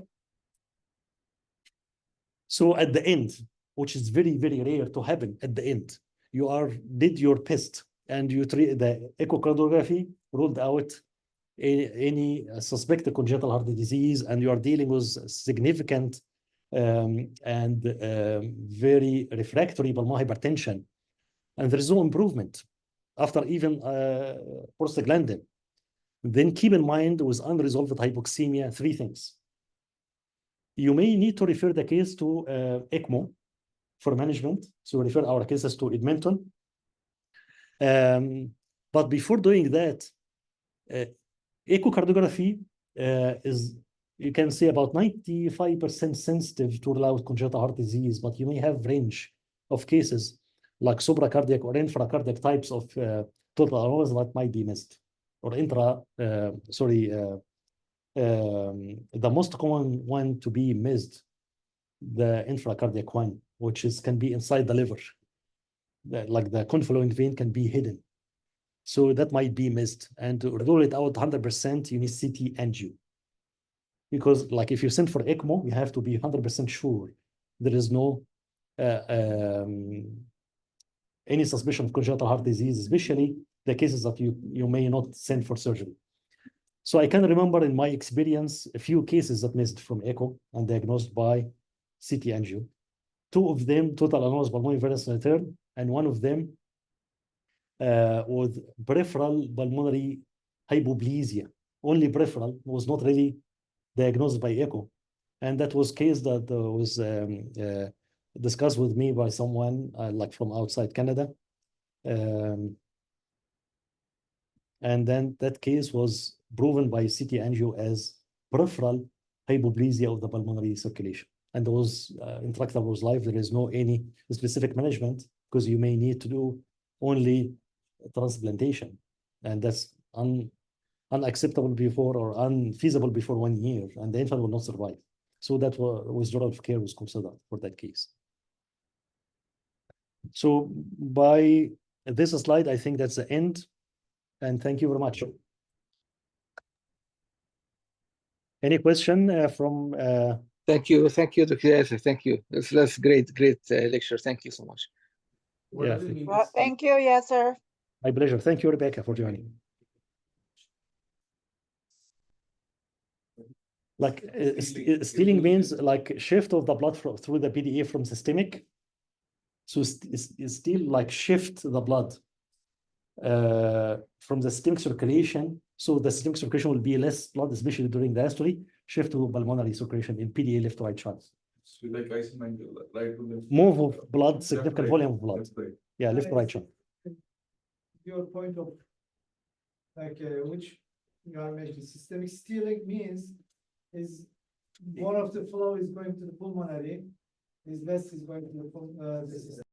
So at the end, which is very, very rare to happen at the end, you did your PEST and you treat the echocardiography, ruled out any suspected congenital heart disease, and you are dealing with significant and very refractory pulmonary hypertension, and there is no improvement after even prostaglandin. Then keep in mind with unresolved hypoxemia, 3 things. You may need to refer the case to ECMO for management. So refer our cases to Edmonton. But before doing that, echocardiography is, you can say, about 95% sensitive to rule out congenital heart disease, but you may have range of cases like supracardiac or infracardiac types of total aneurysm that might be missed, or the most common one to be missed, the infracardiac one, which can be inside the liver. Like the confluent vein can be hidden. So that might be missed. And to rule it out 100%, you need CT angio. Because like if you send for ECMO, you have to be 100% sure there is no any suspicion of congenital heart disease, especially the cases that you may not send for surgery. So I can remember in my experience a few cases that missed from echo and diagnosed by CT angio. 2 of them total aneurysm pulmonary venous return, and 1 of them with peripheral pulmonary hypoplasia. Only peripheral, was not really diagnosed by echo. And that was case that was discussed with me by someone like from outside Canada. And then that case was proven by CT angio as peripheral hypoplasia of the pulmonary circulation. And those intractable was live. There is no any specific management because you may need to do only transplantation. And that's unacceptable before or unfeasible before 1 year, and the infant will not survive. So that withdrawal of care was considered for that case. So by this slide, I think that's the end. And thank you very much. Any question from? Thank you, Dr. Yasser. Thank you. That's great lecture. Thank you so much. Yeah. Well, thank you, Yasser. My pleasure. Thank you, Rebecca, for joining. Like stealing means like shift of the blood through the PDA from systemic. So still like shift the blood from the systemic circulation. So the systemic circulation will be less blood, especially during diastole, shift to pulmonary circulation in PDA left to right channel. So like right to left. Move of blood, significant right, volume of blood. left, right. Yeah, left to right channel. Your point of like which you are mentioning, systemic stealing means is more of the flow is going to the pulmonary, is less is going to the system.